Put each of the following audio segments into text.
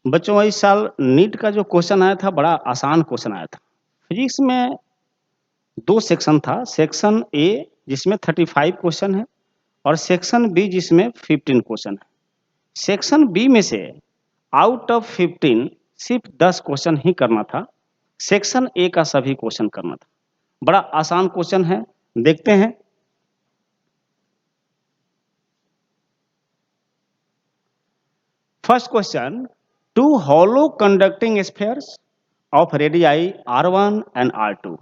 बच्चों इस साल नीट का जो क्वेश्चन आया था बड़ा आसान क्वेश्चन आया था। फिजिक्स में 2 सेक्शन था, सेक्शन ए जिसमें 35 क्वेश्चन है और सेक्शन बी जिसमें 15 क्वेश्चन है। सेक्शन बी में से आउट ऑफ 15 सिर्फ 10 क्वेश्चन ही करना था। सेक्शन ए का सभी क्वेश्चन करना था। बड़ा आसान क्वेश्चन है, देखते हैं। First question, two hollow conducting spheres of radii r1 and r2.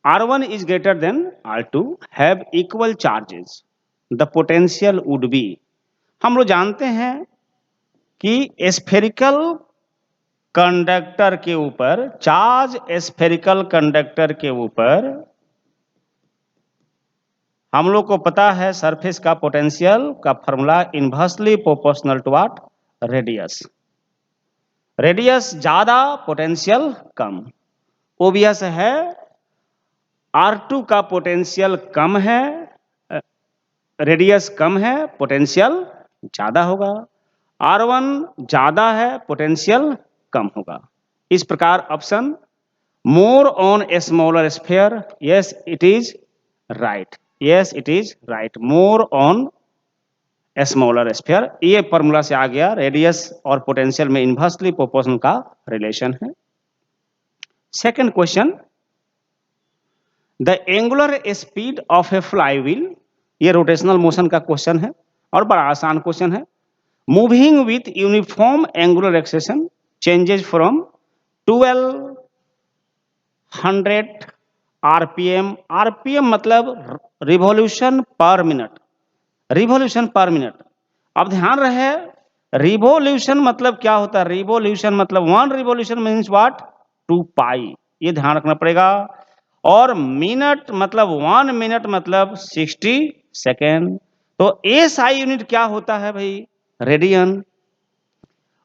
R1 is greater than R2 have equal charges. The potential would be, हम लोग जानते हैं कि स्फेरिकल कंडक्टर के ऊपर चार्ज, स्फेरिकल कंडक्टर के ऊपर हम लोग को पता है सरफेस का पोटेंशियल का formula inversely proportional to what, radius. Radius ज्यादा, पोटेंशियल कम। ओबियस है R2 का पोटेंशियल कम है, रेडियस कम है, पोटेंशियल ज्यादा होगा। R1 ज्यादा है, पोटेंशियल कम होगा। इस प्रकार option more on a smaller sphere, yes it is right, yes it is right, more on a smaller sphere. ये फॉर्मूला से आ गया रेडियस और पोटेंशियल में इनवर्सली प्रोपोर्शनल का रिलेशन है। Second question, the angular speed of A flywheel, ये rotational motion का question है और बड़ा आसान क्वेश्चन है। Moving with uniform angular acceleration changes from 1200 RPM, RPM मतलब revolution per minute, revolution per minute. अब ध्यान रहे रिवॉल्यूशन मतलब क्या होता है, रिवॉल्यूशन मतलब 1 रिवॉल्यूशन मीन्स व्हाट, 2 पाई, ये ध्यान रखना पड़ेगा। और मिनट मतलब 1 मिनट मतलब 60 सेकेंड। तो एसआई यूनिट क्या होता है भाई, रेडियन।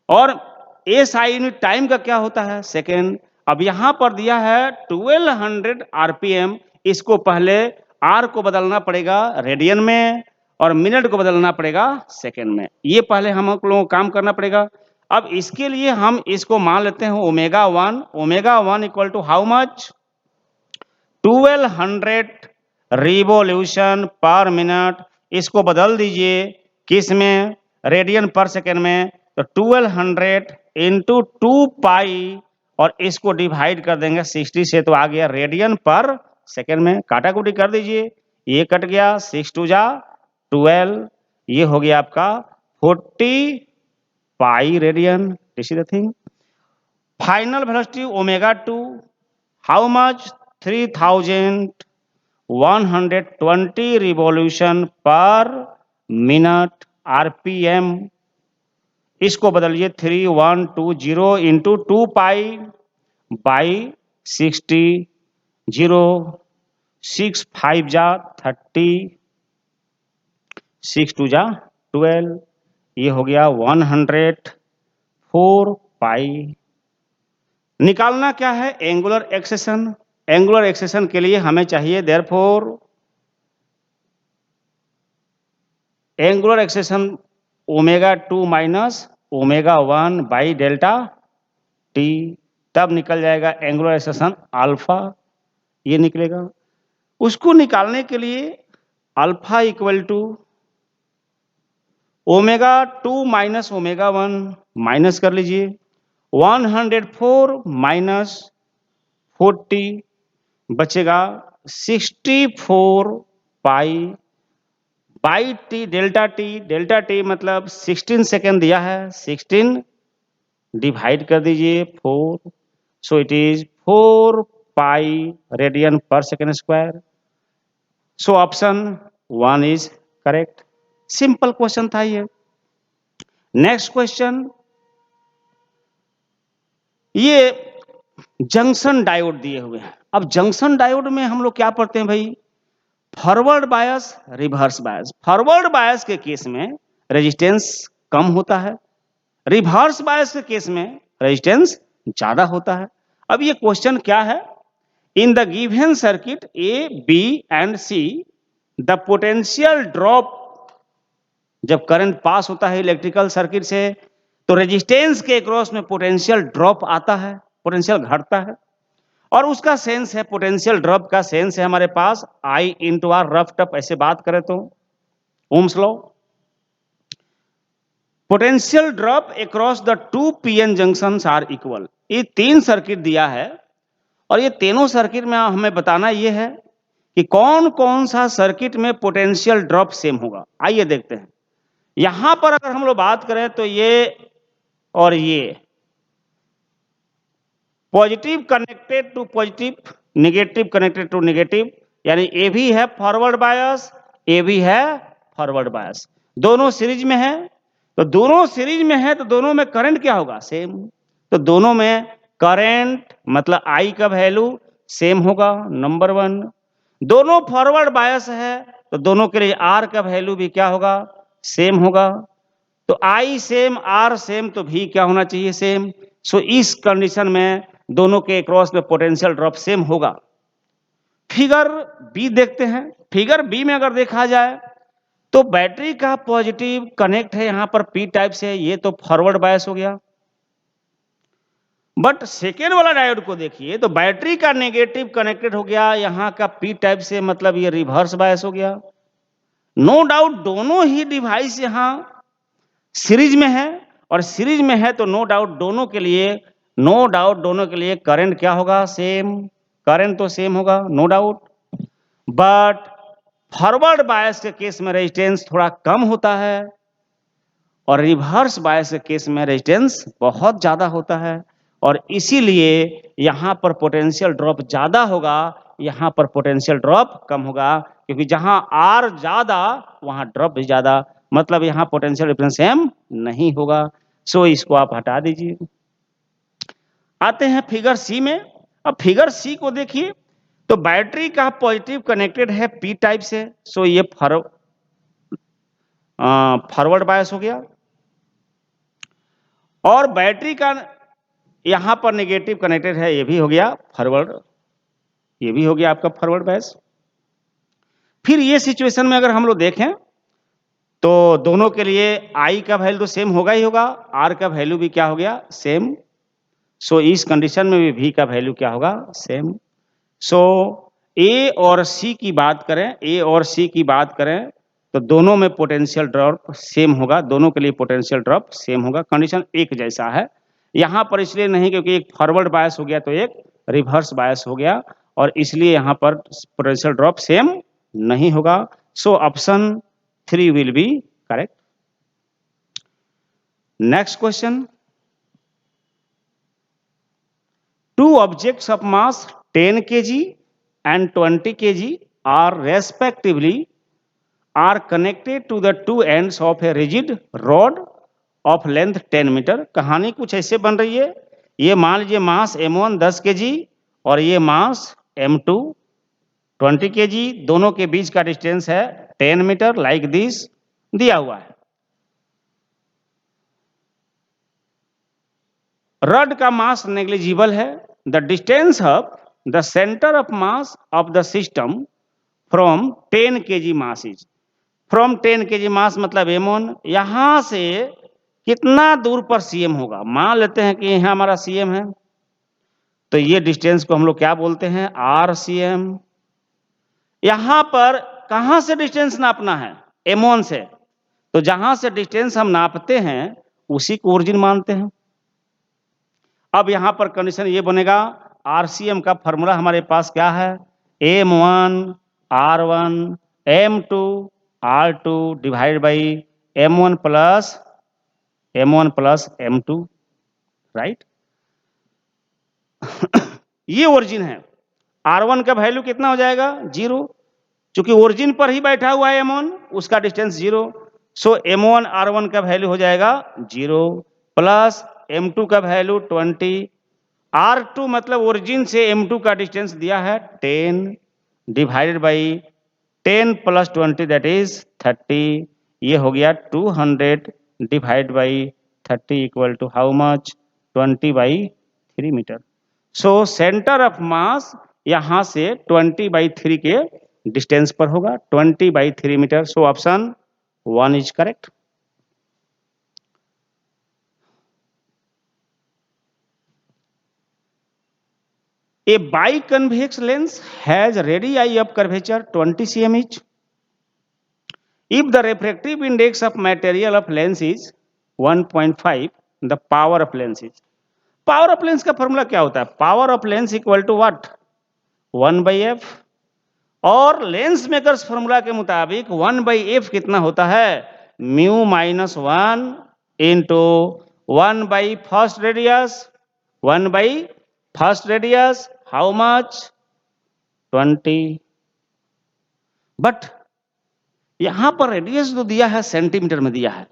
और एसआई यूनिट टाइम का क्या होता है, सेकेंड। अब यहां पर दिया है 1200 आरपीएम, इसको पहले आर को बदलना पड़ेगा रेडियन में और मिनट को बदलना पड़ेगा सेकेंड में। ये पहले हम लोगों को काम करना पड़ेगा। अब इसके लिए हम इसको मान लेते हैं omega 1, omega 1 equal to how much, 1200 revolution per minute. इसको बदल दीजिए किस में, रेडियन पर सेकेंड में। तो 1200 इंटू 2 पाई और इसको डिवाइड कर देंगे 60 से, तो आ गया रेडियन पर सेकेंड में। काटा कुटी कर दीजिए, ये कट गया, 6 2 जा 12, ये हो गया आपका 40 pi radian. This is the thing. Final velocity omega 2 how much, 3120 revolution per minute RPM. इसको बदलिए 3120 इंटू 2 पाई बाई 60, 0 6 5 जा 30, 6 2 जा 12, ये हो गया 104 पाई। निकालना क्या है, एंगुलर एक्सेशन। एंगुलर एक्सेशन के लिए हमें चाहिए therefore angular acceleration omega 2 minus omega 1 by delta T, तब निकल जाएगा एंगुलर एक्सेशन अल्फा, ये निकलेगा। उसको निकालने के लिए alpha equal to omega 2 minus omega 1 minus कर लीजिए, 104 माइनस 40 बचेगा 64 pi by T delta T. Delta T मतलब 16 सेकेंड दिया है, 16 डिवाइड कर दीजिए 4, so it is 4 pi radian per second square. So option 1 is correct. Simple question था ये। नेक्स्ट क्वेश्चन, ये जंक्शन डायोड दिए हुए हैं। अब जंक्शन डायोड में हम लोग क्या पढ़ते हैं भाई, forward bias, reverse bias. Forward bias के केस में रेजिस्टेंस कम होता है, रिवर्स बायस के केस में रेजिस्टेंस ज्यादा होता है। अब ये क्वेश्चन क्या है, in the given circuit A B and C the potential drop जब करंट पास होता है इलेक्ट्रिकल सर्किट से तो रेजिस्टेंस के अक्रॉस में पोटेंशियल ड्रॉप आता है, पोटेंशियल घटता है, और उसका सेंस है, पोटेंशियल ड्रॉप का सेंस है हमारे पास I into R, rough tough ऐसे बात करें तो Ohm's law. Potential drop across the two PN junctions are equal. ये 3 सर्किट दिया है और ये तीनों सर्किट में हमें बताना ये है कि कौन कौन सा सर्किट में पोटेंशियल ड्रॉप सेम होगा। आइए देखते हैं। यहां पर अगर हम लोग बात करें तो ये और ये positive connected to positive, negative connected to negative, यानी ये भी है फॉरवर्ड बायस, ये भी है फॉरवर्ड बायस, दोनों सीरीज में है। तो दोनों सीरीज में है तो दोनों में करंट क्या होगा, सेम। तो दोनों में करंट मतलब आई का वैल्यू सेम होगा, नंबर 1। दोनों फॉरवर्ड बायस है तो दोनों के लिए आर का वैल्यू भी क्या होगा, सेम होगा। तो आई सेम, आर सेम, तो भी क्या होना चाहिए, सेम। सो इस कंडीशन में दोनों के क्रॉस में पोटेंशियल ड्रॉप सेम होगा। फिगर बी देखते हैं। फिगर बी में अगर देखा जाए तो बैटरी का पॉजिटिव कनेक्ट है यहां पर पी टाइप से, ये तो फॉरवर्ड बायस हो गया। बट सेकेंड वाला डायोड को देखिए तो बैटरी का नेगेटिव कनेक्टेड हो गया यहां का पी टाइप से, मतलब ये रिवर्स बायस हो गया। नो डाउट दोनों ही डिवाइस यहां सीरीज में है, और सीरीज में है तो नो डाउट दोनों के लिए करंट क्या होगा, सेम। करंट तो सेम होगा, no doubt. But forward bias के केस में रेजिस्टेंस थोड़ा कम होता है और रिवर्स बायस के केस में रेजिस्टेंस बहुत ज्यादा होता है, और इसीलिए यहां पर पोटेंशियल ड्रॉप ज्यादा होगा, यहां पर पोटेंशियल ड्रॉप कम होगा, क्योंकि जहां आर ज्यादा वहां ड्रॉप भी ज्यादा, मतलब यहां पोटेंशियल डिफरेंस सेम नहीं होगा। सो इसको आप हटा दीजिए। आते हैं फिगर सी में। अब फिगर सी को देखिए तो बैटरी का पॉजिटिव कनेक्टेड है पी टाइप से, सो ये फॉरवर्ड बायस हो गया, और बैटरी का यहां पर नेगेटिव कनेक्टेड है, ये भी हो गया फॉरवर्ड, ये भी हो गया आपका फॉरवर्ड बायस। फिर ये सिचुएशन में अगर हम लोग देखें तो दोनों के लिए आई का वैल्यू तो सेम होगा ही होगा, आर का वैल्यू भी क्या हो गया, सेम। सो इस कंडीशन में भी V का वैल्यू क्या होगा, सेम। सो ए और सी की बात करें, ए और सी की बात करें तो दोनों में पोटेंशियल ड्रॉप सेम होगा, दोनों के लिए पोटेंशियल ड्रॉप सेम होगा, कंडीशन एक जैसा है। यहां पर इसलिए नहीं क्योंकि एक फॉरवर्ड बायस हो गया तो एक रिवर्स बायस हो गया, और इसलिए यहां पर पोटेंशियल ड्रॉप सेम नहीं होगा। So option 3 will be correct. Next question. Two objects of mass 10 kg and 20 kg are respectively are connected to the two ends of a rigid rod of length 10 metre. कहानी कुछ ऐसे बन रही है, ये मान लीजिए मास M1 10 kg और ये मास M2 20 kg, दोनों के बीच का डिस्टेंस है 10 मीटर, लाइक दिस दिया हुआ है। रड का मास नेग्लिजिबल है। The distance of the centre of mass of the system from 10 kg mass is, from 10 kg मास मतलब M1, यहां से कितना दूर पर CM होगा। मान लेते हैं कि यहां हमारा CM है, तो ये डिस्टेंस को हम लोग क्या बोलते हैं, RCM। यहां पर कहां से डिस्टेंस नापना है, M1 से, तो जहां से डिस्टेंस हम नापते हैं उसी को ओरिजिन मानते हैं। अब यहां पर कंडीशन ये बनेगा, RCM का फॉर्मूला हमारे पास क्या है, M1 R1 M2 R2 divide by M1 plus M2, right. ये ओरिजिन है। R1 का वैल्यू कितना हो जाएगा, 0, क्योंकि ओरिजिन पर ही बैठा हुआ है M1, उसका डिस्टेंस 0। सो M1 R1 का वैल्यू हो जाएगा 0 प्लस M2 का वैल्यू 20, R2 मतलब ओरिजिन से M2 का डिस्टेंस दिया है 10 divided by 10 plus 20 that is 30, ये हो गया 200 divide by 30 equal to how much, 20/3 metre. So centre of mass यहां से 20/3 के डिस्टेंस पर होगा, 20/3 metre. So option 1 is correct. A biconvex lens has radii of curvature 20 cm each. If the refractive index of material of lens is 1.5, the power of lens is. Power of lens का formula क्या होता है? Power of lens equal to what? 1/f। और lens makers formula के मुताबिक 1/f कितना होता है? Mu minus 1 into 1 by first radius, 1 by first radius, how much? 20। But यहां पर रेडियस जो दिया है सेंटीमीटर में दिया है,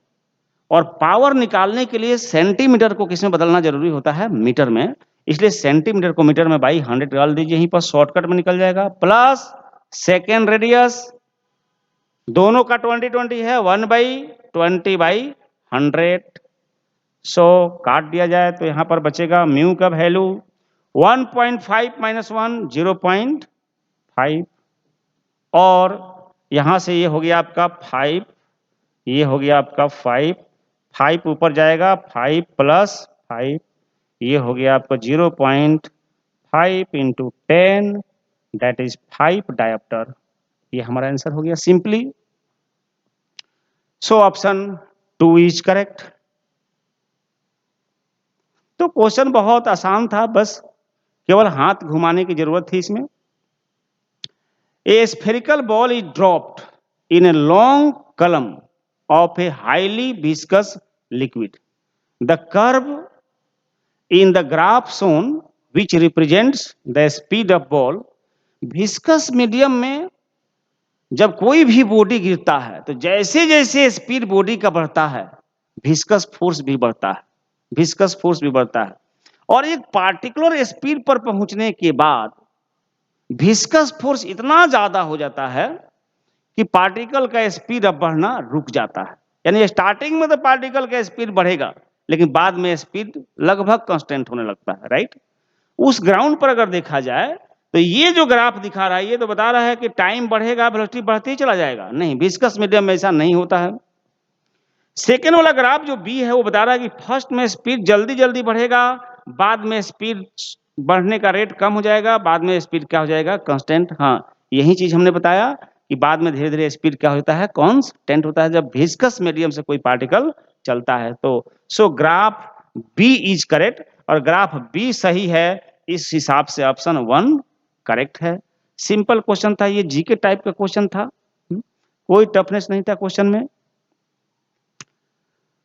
और पावर निकालने के लिए सेंटीमीटर को किसमें बदलना जरूरी होता है? मीटर में। इसलिए सेंटीमीटर को मीटर में बाई 100 डाल दीजिए, यहीं पर शॉर्टकट में निकल जाएगा। प्लस सेकेंड रेडियस, दोनों का 20-20 है, 1/20/100। सो काट दिया जाए तो यहां पर बचेगा म्यू का वैल्यू 1.5 माइनस 1 0.5, और यहां से ये हो गया आपका 5, ये हो गया आपका 5, 5 ऊपर जाएगा, 5 प्लस 5, ये हो गया आपका 0.5 इंटू 10, दैट इज 5 डायोप्टर। ये हमारा आंसर हो गया simply. So option 2 is correct. तो क्वेश्चन बहुत आसान था, बस केवल हाथ घुमाने की जरूरत थी इसमें। ए spherical ball is dropped in a long कलम of a highly viscous liquid. The curve in the graph shown which represents the speed of ball. viscous medium में जब कोई भी बॉडी गिरता है तो जैसे जैसे स्पीड बॉडी का बढ़ता है, विस्कस फोर्स भी बढ़ता है, विस्कस फोर्स भी बढ़ता है। और एक पार्टिकुलर स्पीड पर पहुंचने के बाद विस्कस फोर्स इतना ज्यादा हो जाता है कि पार्टिकल का स्पीड अब बढ़ना रुक जाता है। यानी स्टार्टिंग में तो पार्टिकल का स्पीड बढ़ेगा, लेकिन बाद में स्पीड लगभग कांस्टेंट होने लगता है, राइट। उस ग्राउंड पर अगर देखा जाए तो ये जो ग्राफ दिखा रहा है ये तो बता रहा है कि टाइम बढ़ेगा, वेलोसिटी बढ़ते ही चला जाएगा। नहीं, विस्कस मीडियम में ऐसा नहीं होता है। सेकेंड वाला ग्राफ जो बी है वो बता रहा है कि फर्स्ट में स्पीड जल्दी जल्दी बढ़ेगा, बाद में स्पीड बढ़ने का रेट कम हो जाएगा, बाद में स्पीड क्या हो जाएगा? कांस्टेंट। हाँ, यही चीज हमने बताया कि बाद में धीरे धीरे स्पीड क्या होता है? कांस्टेंट होता है जब विस्कस मीडियम से कोई पार्टिकल चलता है। तो so graph B is correct, और ग्राफ बी सही है, इस हिसाब से ऑप्शन 1 करेक्ट है। सिंपल क्वेश्चन था, ये जीके टाइप का क्वेश्चन था, कोई टफनेस नहीं था क्वेश्चन में।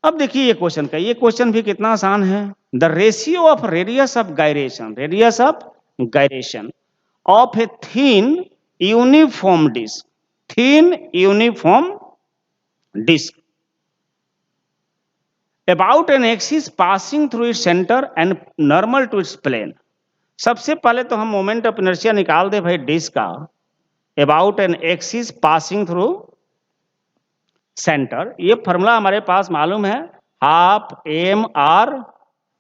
अब देखिए ये क्वेश्चन का, ये क्वेश्चन भी कितना आसान है। The ratio of radius of gyration, radius of gyration of a thin uniform disc, thin uniform disc about an axis passing through its center and normal to its plane। सबसे पहले तो हम मोमेंट ऑफ इनर्शिया निकाल दे भाई disc का। about an axis passing through centre, ये formula हमारे पास मालूम है, हाफ एम आर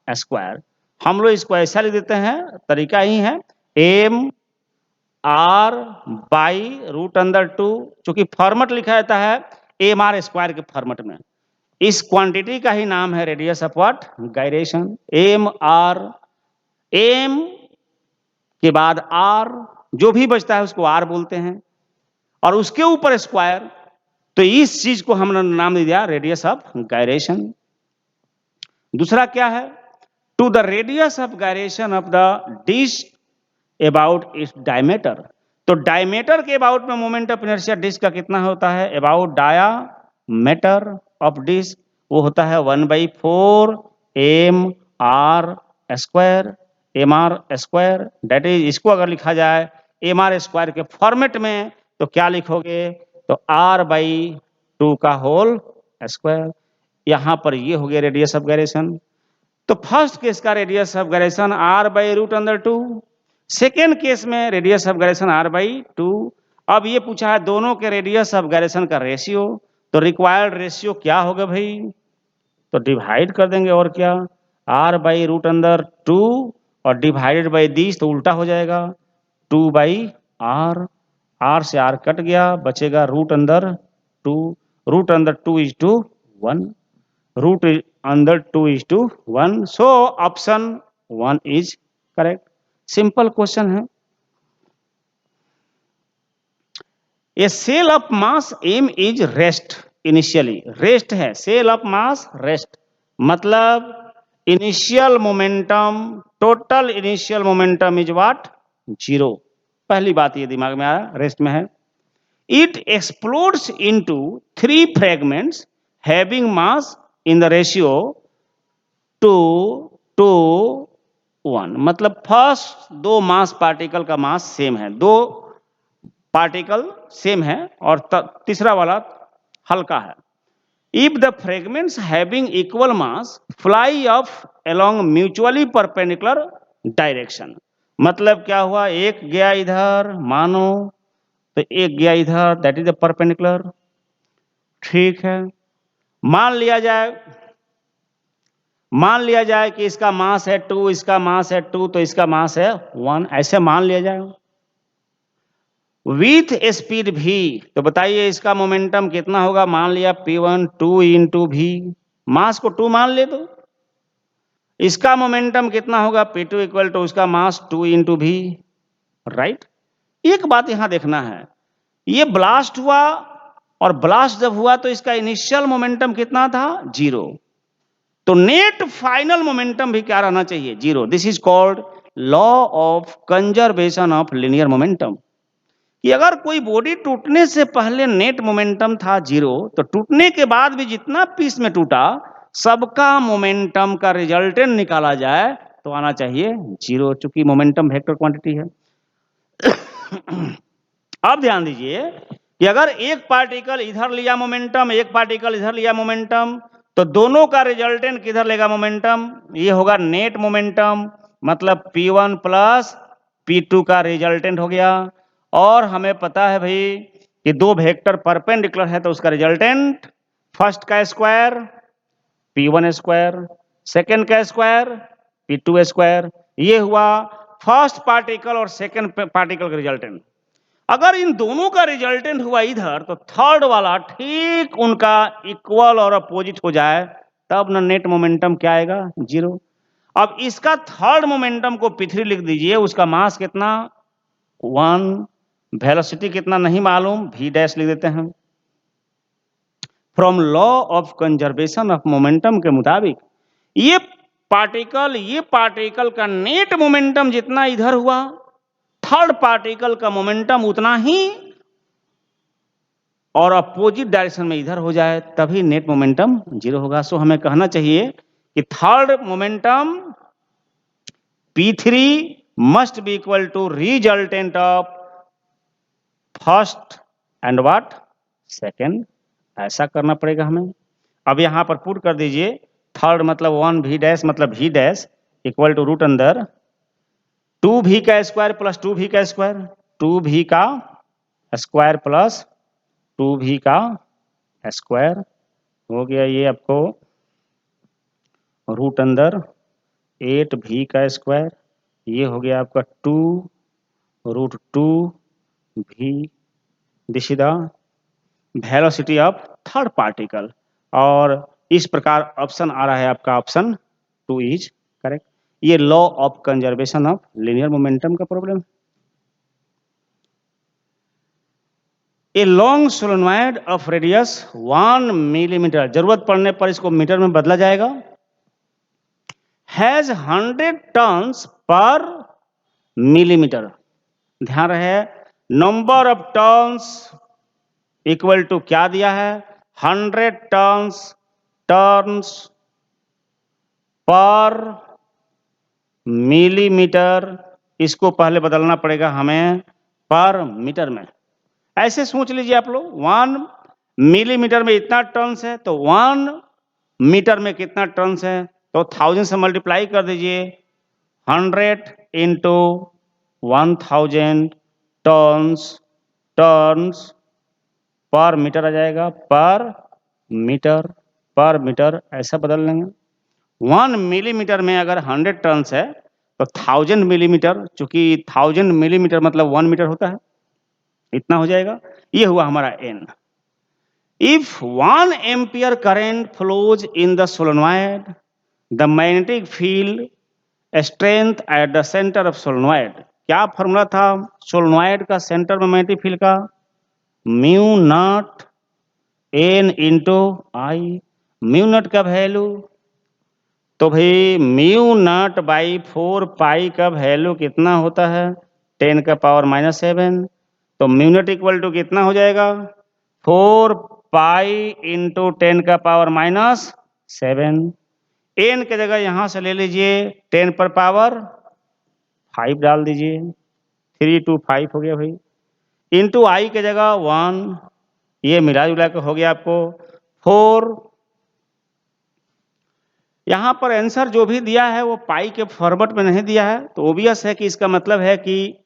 स्क्वायर। हम लोग इसको ऐसा लिख देते हैं, तरीका ही है, M R by root under 2। चूंकि फॉर्मेट लिखा जाता है एम आर स्क्वायर के फॉर्मेट में, इस क्वांटिटी का ही नाम है radius of what? Gyration. M R, M के बाद आर, जो भी बचता है उसको आर बोलते हैं, और उसके ऊपर स्क्वायर। तो इस चीज को हमने नाम दे दिया रेडियस ऑफ गायरेशन। दूसरा क्या है? To the radius of gyration of the disc about its diameter. तो डायमीटर के अबाउट में मोमेंट ऑफ इनर्शिया डिस्क का कितना होता है? अबाउट डायामीटर ऑफ डिस्क, वो होता है 1/4 M R square, M R square. That is, इसको अगर लिखा जाए एम आर स्क्वायर के फॉर्मेट में तो क्या लिखोगे? तो r/2 का होल स्क्वायर। यहां पर ये हो गया रेडियस ऑफ गायरेशन। तो फर्स्ट केस का radius of gyration r/√2, second case में रेडियस ऑफ गायरेशन r/2। अब ये पूछा है दोनों के रेडियस ऑफ गायरेशन का रेशियो, तो रिक्वायर्ड रेशियो क्या होगा भाई? तो डिवाइड कर देंगे, और क्या, r/√2 और डिवाइडेड बाई दिस, तो उल्टा हो जाएगा 2/r। r से r कट गया, बचेगा √2, रूट अंदर 2:1, रूट अंदर 2:1, so option 1 is correct. Simple question है। A shell of mass M is rest initially, rest है, सेल ऑफ मास रेस्ट मतलब initial momentum, total initial momentum is what, 0। पहली बात ये दिमाग में आया, रेस्ट में है। It explodes into 3 fragments having mass in the ratio 2:1, मतलब फर्स्ट 2 मास पार्टिकल का मास सेम है, 2 पार्टिकल सेम है और तीसरा वाला हल्का है। If the fragments having equal mass fly of along mutually perpendicular direction, मतलब क्या हुआ, एक गया इधर मानो, तो एक गया इधर, दैट इज द परपेंडिकुलर। ठीक है, मान लिया जाए कि इसका मास है 2, इसका मास है 2, तो इसका मास है 1, ऐसे मान लिया जाए। विथ स्पीड v, तो बताइए इसका मोमेंटम कितना होगा, मान लिया p1 2 इंटू v, मास को 2 मान ले, तो इसका मोमेंटम कितना होगा p2 इक्वल टू उसका मास 2 इंटू v, राइट। एक बात यहां देखना है, ये ब्लास्ट हुआ और ब्लास्ट जब हुआ तो इसका इनिशियल मोमेंटम कितना था, 0, तो नेट फाइनल मोमेंटम भी क्या रहना चाहिए, 0। This is called law of conservation of linear momentum, कि अगर कोई बॉडी टूटने से पहले नेट मोमेंटम था 0, तो टूटने के बाद भी जितना पीस में टूटा सबका मोमेंटम का रिजल्टेंट निकाला जाए तो आना चाहिए 0, चूंकि मोमेंटम वेक्टर क्वांटिटी है। अब ध्यान दीजिए कि अगर एक पार्टिकल इधर लिया मोमेंटम, एक पार्टिकल इधर लिया मोमेंटम, तो दोनों का रिजल्टेंट किधर लेगा मोमेंटम, ये होगा नेट मोमेंटम, मतलब p1 प्लस p2 का रिजल्टेंट हो गया। और हमें पता है भाई कि 2 वेक्टर परपेंडिकुलर है, तो उसका रिजल्टेंट फर्स्ट का स्क्वायर p1 स्क्वायर, सेकेंड का स्क्वायर p2 स्क्वायर, ये हुआ फर्स्ट पार्टिकल और सेकेंड पार्टिकल का रिजल्टेंट। अगर इन दोनों का रिजल्टेंट हुआ इधर, तो थर्ड वाला ठीक उनका इक्वल और अपोजिट हो जाए, तब ना नेट मोमेंटम क्या आएगा, 0। अब इसका थर्ड मोमेंटम को p3 लिख दीजिए, उसका मास कितना 1, वेलोसिटी कितना नहीं मालूम, v डैश लिख देते हैं। From law of conservation of momentum के मुताबिक ये पार्टिकल का नेट मोमेंटम जितना इधर हुआ, थर्ड पार्टिकल का मोमेंटम उतना ही और अपोजिट डायरेक्शन में इधर हो जाए, तभी नेट मोमेंटम 0 होगा। सो हमें कहना चाहिए कि third momentum p3 must be equal to resultant of first and what, second, ऐसा करना पड़ेगा हमें। अब यहां पर पुट कर दीजिए, थर्ड मतलब 1 v डैश मतलब v dash equal to root अंदर 2v का स्क्वायर प्लस 2v का स्क्वायर, 2v का स्क्वायर प्लस 2v का स्क्वायर हो गया, ये आपको रूट अंदर 8v का स्क्वायर, ये हो गया आपका 2 root 2v, this is the velocity of third particle. और इस प्रकार ऑप्शन आ रहा है आपका, ऑप्शन 2 इज करेक्ट। ये law of conservation of linear momentum का problem. A long solenoid of radius 1 millimetre, जरूरत पड़ने पर इसको मीटर में बदला जाएगा, हैज 100 टर्न्स पर मिलीमीटर। ध्यान रहे, number of turns equal to क्या दिया है, 100 टर्न्स पर मिलीमीटर, इसको पहले बदलना पड़ेगा हमें पर मीटर में। ऐसे सोच लीजिए आप लोग, 1 मिलीमीटर में इतना टर्न्स है, तो 1 मीटर में कितना टर्न्स है, तो 1000 से मल्टीप्लाई कर दीजिए, 100 इंटू 1000 टर्न्स पर मीटर आ जाएगा, पर मीटर ऐसा बदल लेंगे। 1 मिलीमीटर में अगर 100 टर्न्स है तो 1000 मिलीमीटर, चूंकि 1000 मिलीमीटर मतलब 1 मीटर होता है, इतना हो जाएगा। ये हुआ हमारा n। If 1 ampere current flows in the solenoid, the magnetic field strength at the center of solenoid. क्या फॉर्मूला था सोलोनॉइड का सेंटर में मैग्नेटिक फील्ड का? Mu not an into I. Mu naught का वैल्यू तो भाई म्यू नॉट बाई 4 पाई का value कितना होता है? 10 का पावर -7। तो म्यू नॉट इक्वल टू कितना हो जाएगा? 4 पाई इंटू 10 का पावर -7। एन की जगह यहां से ले लीजिए 10 पर पावर 5 डाल दीजिए, 3 2 5 हो गया भाई, इंटू आई की जगह 1, ये मिला जुला के हो गया आपको 4। यहां पर आंसर जो भी दिया है वो पाई के फॉर्मेट में नहीं दिया है, तो ओबियस है कि इसका मतलब है कि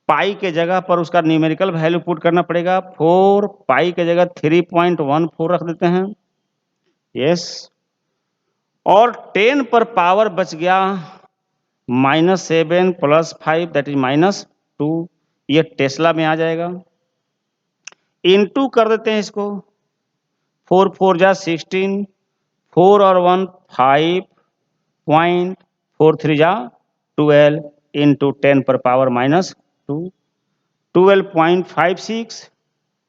पाई के जगह पर उसका न्यूमेरिकल वैल्यू पुट करना पड़ेगा। 4 पाई के जगह 3.14 रख देते हैं, यस। और 10 पर पावर बच गया -7 + 5 दैट इज -2, ये टेस्ला में आ जाएगा। इनटू कर देते हैं इसको, 4 4 जा 16, 4 और 1 5, 4 3 जा 12 इंटू 10 पर पावर -2, 12.56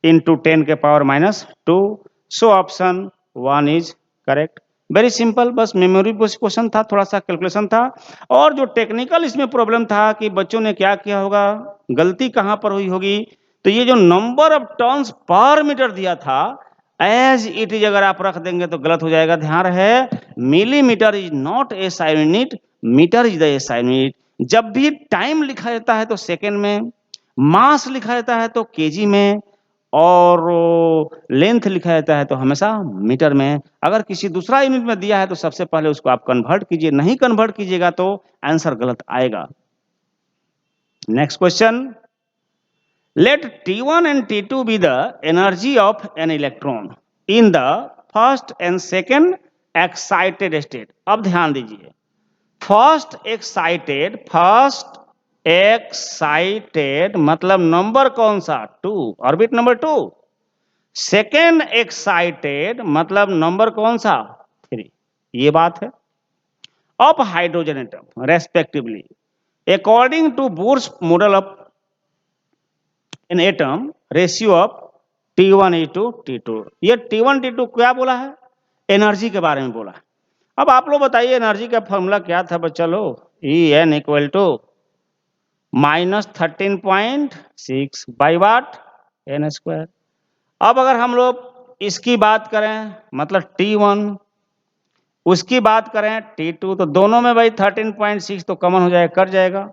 इंटू 10 के power -2। So option 1 is correct. Very simple, बस मेमोरी क्वेश्चन था, थोड़ा सा कैलकुलेशन था। और जो टेक्निकल इसमें प्रॉब्लम था कि बच्चों ने क्या किया होगा, गलती कहां पर हुई होगी, तो ये जो number of turns per metre दिया था एज इट इज अगर आप रख देंगे तो गलत हो जाएगा। ध्यान रहे, millimetre is not SI unit, metre is the SI unit. जब भी टाइम लिखा जाता है तो सेकेंड में, मास लिखा जाता है तो केजी में, और लेंथ लिखा जाता है तो हमेशा मीटर में। अगर किसी दूसरा यूनिट में दिया है तो सबसे पहले उसको आप कन्वर्ट कीजिए, नहीं कन्वर्ट कीजिएगा तो आंसर गलत आएगा। Next question, let T1 and T2 be the energy of an electron in the first and second excited state। अब ध्यान दीजिए, फर्स्ट एक्साइटेड मतलब नंबर कौन सा? 2, ऑर्बिट नंबर 2। सेकेंड एक्साइटेड मतलब नंबर कौन सा? 3। ये बात है। Of hydrogen atom respectively according to Bohr's model of an atom, ratio of T1 is to T2। ये T1 T2 क्या बोला है? एनर्जी के बारे में बोला है। अब आप लोग बताइए एनर्जी का फॉर्मूला क्या था बच्चा लोग? En equal to -13.6 by what n square. अब अगर हम लोग इसकी बात करें मतलब T1, उसकी बात करें T2, तो दोनों में भाई 13.6 तो कॉमन हो जाएगा, कट जाएगा।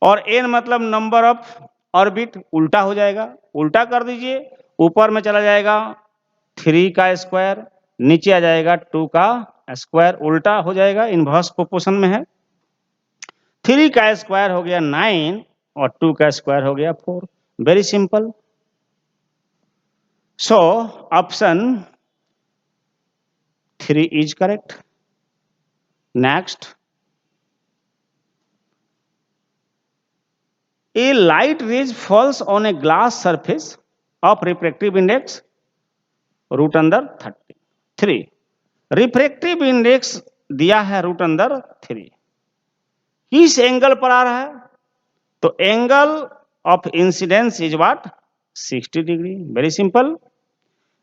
और n मतलब नंबर ऑफ ऑर्बिट, उल्टा हो जाएगा, उल्टा कर दीजिए, ऊपर में चला जाएगा 3 का स्क्वायर, नीचे आ जाएगा 2 का स्क्वायर, उल्टा हो जाएगा, इनवर्स प्रोपोर्शन में है। 3 का स्क्वायर हो गया 9 और 2 का स्क्वायर हो गया 4। Very simple. So option 3 is correct. Next, A light rays falls on a glass surface of refractive index √3। Refractive index दिया है √3, किस एंगल पर आ रहा है? तो angle of incidence is what? 60 degree. Very simple.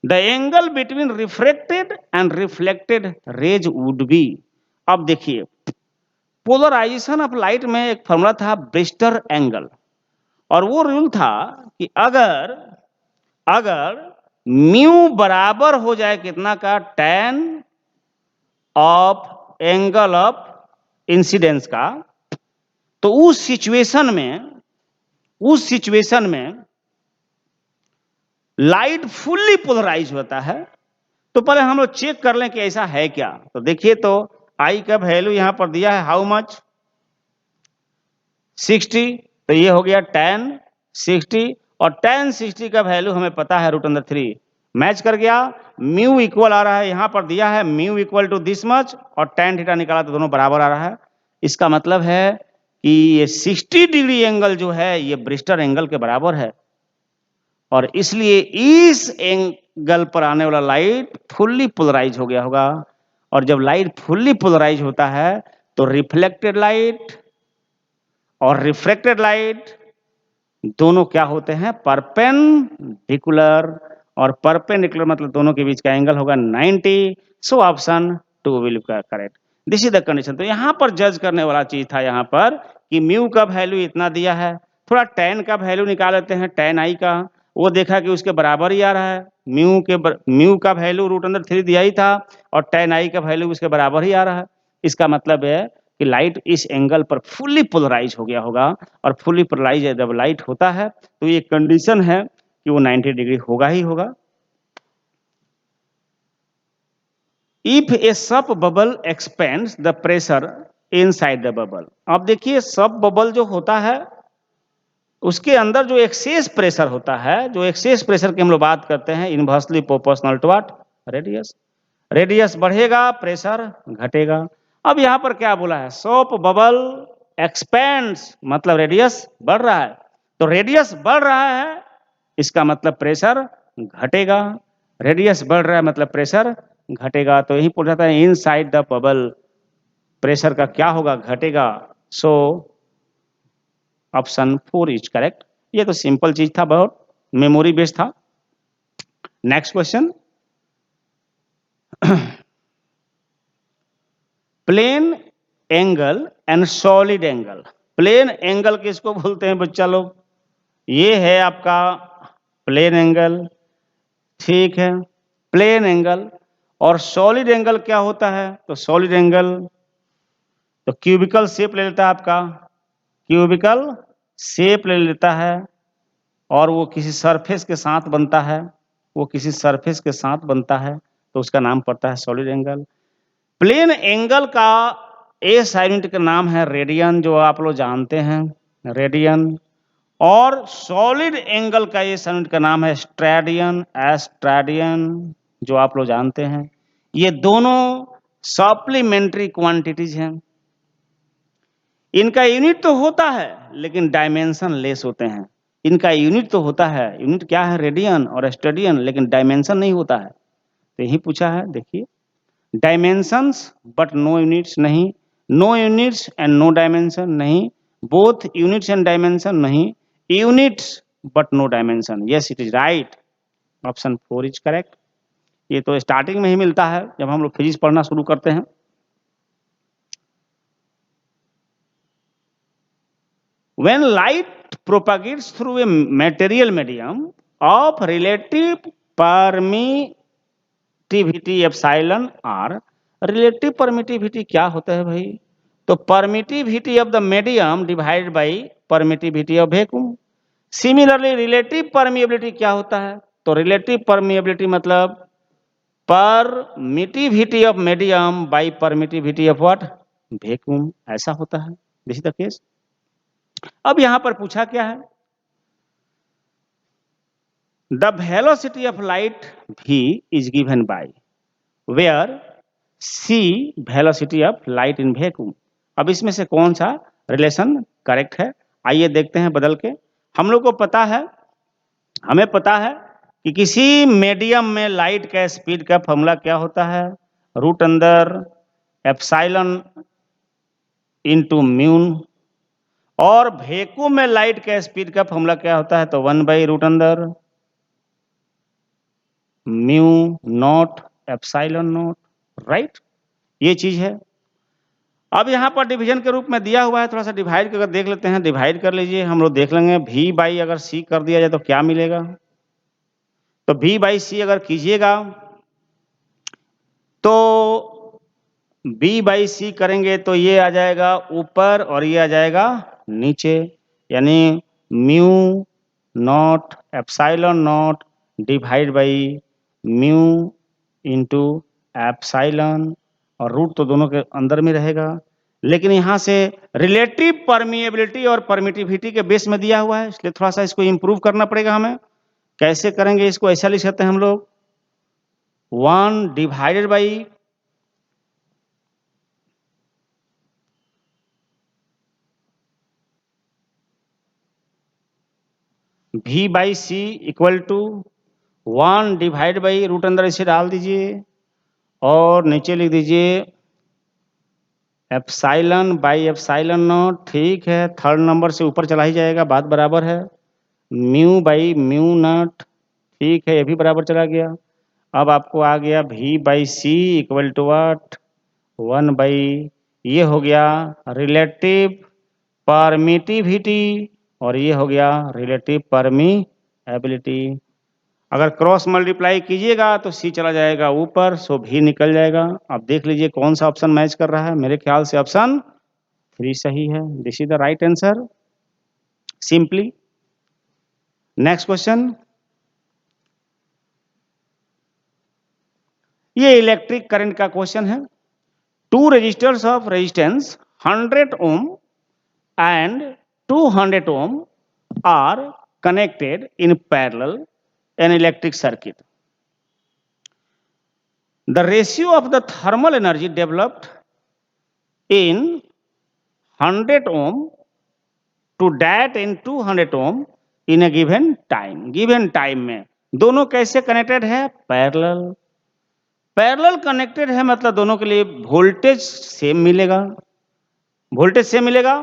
The angle between refracted and reflected raise would be. अब देखिए, polarisation of light में एक फॉर्मूला था ब्रिस्टर एंगल, और वो रूल था कि अगर म्यू बराबर हो जाए कितना का? tan of angle of incidence का, तो उस सिचुएशन में लाइट फुल्ली पोलराइज होता है। तो पहले हम लोग चेक कर लें कि ऐसा है क्या। तो देखिए, तो आई का वैल्यू यहां पर दिया है हाउ मच? 60, तो ये हो गया tan 60, और tan 60 का वैल्यू हमें पता है √3, मैच कर गया। म्यू इक्वल आ रहा है, यहां पर दिया है mu equal to this much, और tan थीटा निकाला तो दोनों बराबर आ रहा है। इसका मतलब है कि ये 60 डिग्री एंगल जो है ये ब्रिस्टर एंगल के बराबर है। और इसलिए इस एंगल पर आने वाला लाइट फुल्ली पोलराइज हो गया होगा। और जब लाइट फुल्ली पोलराइज होता है तो रिफ्लेक्टेड लाइट और रिफ्रैक्टेड लाइट दोनों क्या होते हैं, परपेंडिकुलर। और परपेंडिकुलर मतलब दोनों के बीच का एंगल होगा 90। सो option 2 will be correct. This is the condition. तो यहां पर जज करने वाला चीज था यहां पर कि म्यू का वैल्यू इतना दिया है, थोड़ा tan का वैल्यू निकाल लेते हैं, tan i का। वो देखा कि उसके बराबर ही आ रहा है, म्यू का वैल्यू √3 दिया ही था और tan i का वैल्यू उसके बराबर ही आ रहा है। इसका मतलब है कि लाइट इस एंगल पर फुल्ली पोलराइज हो गया होगा। और फुल्ली पोलराइज जब लाइट होता है तो ये कंडीशन है कि वो 90 डिग्री होगा ही होगा। इफ ए सब bubble expends the pressure inside the bubble. अब देखिए सब बबल जो होता है उसके अंदर जो एक्सेस प्रेशर होता है, जो एक्सेस प्रेशर की हम लोग बात करते हैं, inversely proportional to what, radius. Radius बढ़ेगा प्रेशर घटेगा। अब यहां पर क्या बोला है, सोप बबल एक्सपेंड्स मतलब रेडियस बढ़ रहा है। तो रेडियस बढ़ रहा है इसका मतलब प्रेशर घटेगा। रेडियस बढ़ रहा है मतलब प्रेशर घटेगा। तो यही पूछ जाता है इनसाइड द बबल प्रेशर का क्या होगा, घटेगा। So option 4 is correct. ये तो सिंपल चीज था, बहुत मेमोरी बेस्ड था। Next question. Plane angle and solid angle. Plane angle किसको बोलते हैं बच्चा लोग, ये है आपका प्लेन एंगल, ठीक है, प्लेन एंगल। और सॉलिड एंगल क्या होता है, तो सॉलिड एंगल तो क्यूबिकल शेप ले लेता है आपका, क्यूबिकल शेप ले लेता है और वो किसी सरफेस के साथ बनता है, वो किसी सरफेस के साथ बनता है तो उसका नाम पड़ता है सॉलिड एंगल। प्लेन एंगल का एस यूनिट का नाम है रेडियन, जो आप लोग जानते हैं, रेडियन। और सॉलिड एंगल का एस यूनिट का नाम है स्ट्रैडियन, एस्ट्रैडियन, जो आप लोग जानते हैं। ये दोनों सप्लीमेंट्री क्वांटिटीज हैं। इनका यूनिट तो होता है लेकिन डायमेंशन लेस होते हैं। इनका यूनिट तो होता है, यूनिट क्या है, रेडियन और स्टेडियन, लेकिन डायमेंशन नहीं होता है। तो यही पूछा है, देखिए डायमेंशंस बट नो यूनिट्स नहीं, no units and no dimension नहीं, बोथ यूनिट्स एंड डायमेंशन नहीं, units but no dimension. Yes it is right, option 4 is correct. ये तो स्टार्टिंग में ही मिलता है जब हम लोग फिजिक्स पढ़ना शुरू करते हैं। When light propagates through a material medium of relative permittivity epsilon r, relative permittivity क्या होता है भाई, तो permittivity of the medium divided by permittivity of vacuum। Similarly relative permeability क्या होता है, तो रिलेटिव परमिएबिलिटी मतलब permittivity of medium by permittivity of what, vacuum, ऐसा होता है। This is the case. अब यहां पर पूछा क्या है, the velocity of light v is given by where c velocity of light in vacuum. अब इसमें से कौन सा रिलेशन करेक्ट है, आइए देखते हैं बदल के। हम लोग को पता है, हमें पता है कि किसी मीडियम में लाइट का स्पीड का फॉर्मूला क्या होता है, रूट अंदर एप्सिलॉन इनटू म्यू। और वैक्यूम में लाइट का स्पीड का फॉर्मूला क्या होता है, तो 1/√अंदर mu not epsilon not, right, ये चीज है। अब यहाँ पर डिवीजन के रूप में दिया हुआ है, थोड़ा सा डिवाइड कर देख लेते हैं, डिवाइड कर लीजिए, हम लोग देख लेंगे v बाई अगर c कर दिया जाए तो क्या मिलेगा। तो v बाई c अगर कीजिएगा तो b बाई c करेंगे तो ये आ जाएगा ऊपर और ये आ जाएगा नीचे, यानी mu not epsilon not divide by mu into epsilon, और रूट तो दोनों के अंदर में रहेगा। लेकिन यहां से रिलेटिव परमिएबिलिटी और परमिटिविटी के बेस में दिया हुआ है, इसलिए थोड़ा सा इसको इंप्रूव करना पड़ेगा हमें। कैसे करेंगे इसको, ऐसा लिख सकते हैं हम लोग 1 divided by V by C equal to 1/√, इसे डाल दीजिए और नीचे लिख दीजिए एप्साइलन बाई एप्साइलन नॉट। ठीक है, थर्ड नंबर से ऊपर चला ही जाएगा, बात बराबर है। म्यू बाई म्यू नॉट, ठीक है, ये भी बराबर चला गया। अब आपको आ गया V by C equal to what 1 ये हो गया रिलेटिव परमिटिविटी और ये हो गया रिलेटिव परमीएबिलिटी। अगर क्रॉस मल्टीप्लाई कीजिएगा तो सी चला जाएगा ऊपर, सो भी निकल जाएगा। अब देख लीजिए कौन सा ऑप्शन मैच कर रहा है। मेरे ख्याल से ऑप्शन 3 सही है। This is the right answer simply. Next question, ये इलेक्ट्रिक करंट का क्वेश्चन है। Two resistors of resistance 100 ohm and 200 ohm are connected in parallel in electric circuit. The ratio of the thermal energy developed in 100 ohm to that in 200 ohm in a given time. Given time में दोनों कैसे connected है? Parallel. Parallel connected है मतलब दोनों के लिए voltage same मिलेगा। वोल्टेज सेम मिलेगा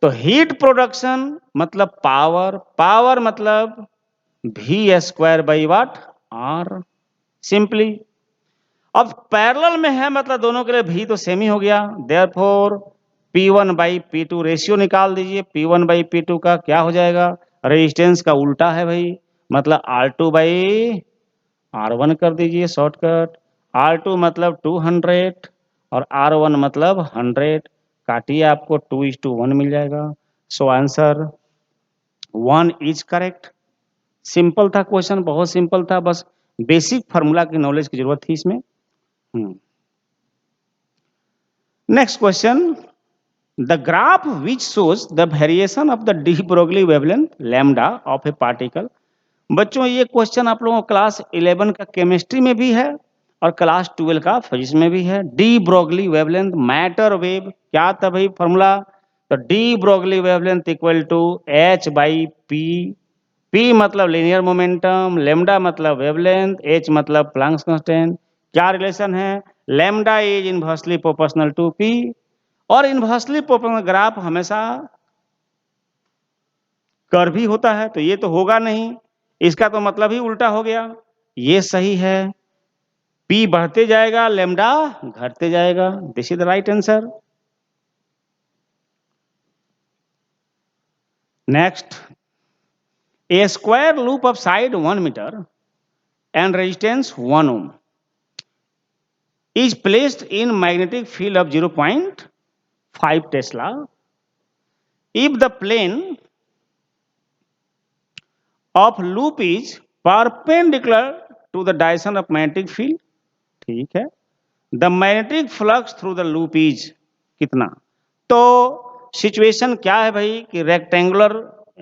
तो हीट प्रोडक्शन मतलब पावर, पावर मतलब V² by what R simply. अब पैरेलल में है मतलब दोनों के लिए V तो सेम ही हो गया, therefore P1 by P2 ratio निकाल दीजिए। P1 बाई P2 का क्या हो जाएगा? रेजिस्टेंस का उल्टा है भाई, मतलब R2 बाई R1 कर दीजिए शॉर्टकट। R2 मतलब 200 और R1 मतलब 100, काटिए आपको 2:1 मिल जाएगा। सो आंसर 1 इज करेक्ट। सिंपल था क्वेश्चन, बहुत सिंपल था, बस बेसिक फार्मूला की नॉलेज की जरूरत थी इसमें। Next question, the graph which shows the variation of the D Broglie wavelength lambda of A particle. बच्चों ये क्वेश्चन आप लोगों को क्लास 11 का केमिस्ट्री में भी है और क्लास 12 का फिजिक्स में भी है। De Broglie wavelength matter wave क्या था भाई फॉर्मूला? तो de Broglie wavelength equal to H by P. P मतलब लीनियर मोमेंटम, लेमडा मतलब वेवलेंथ, H मतलब प्लैंक्स कांस्टेंट। क्या रिलेशन है? Lambda is inversely proportional to P और इनवर्सली प्रोपोर्शनल ग्राफ हमेशा कर्व ही होता है, तो ये तो होगा नहीं, इसका तो मतलब ही उल्टा हो गया। ये सही है, P बढ़ते जाएगा, लेमडा घटते जाएगा। This is the right answer. Next, a square loop of side 1 metre and resistance 1 ohm is placed in magnetic field of 0.5 Tesla if the plane of loop is perpendicular to the direction of magnetic field। ठीक है, the magnetic flux through the loop is कितना? तो situation क्या है भाई कि rectangular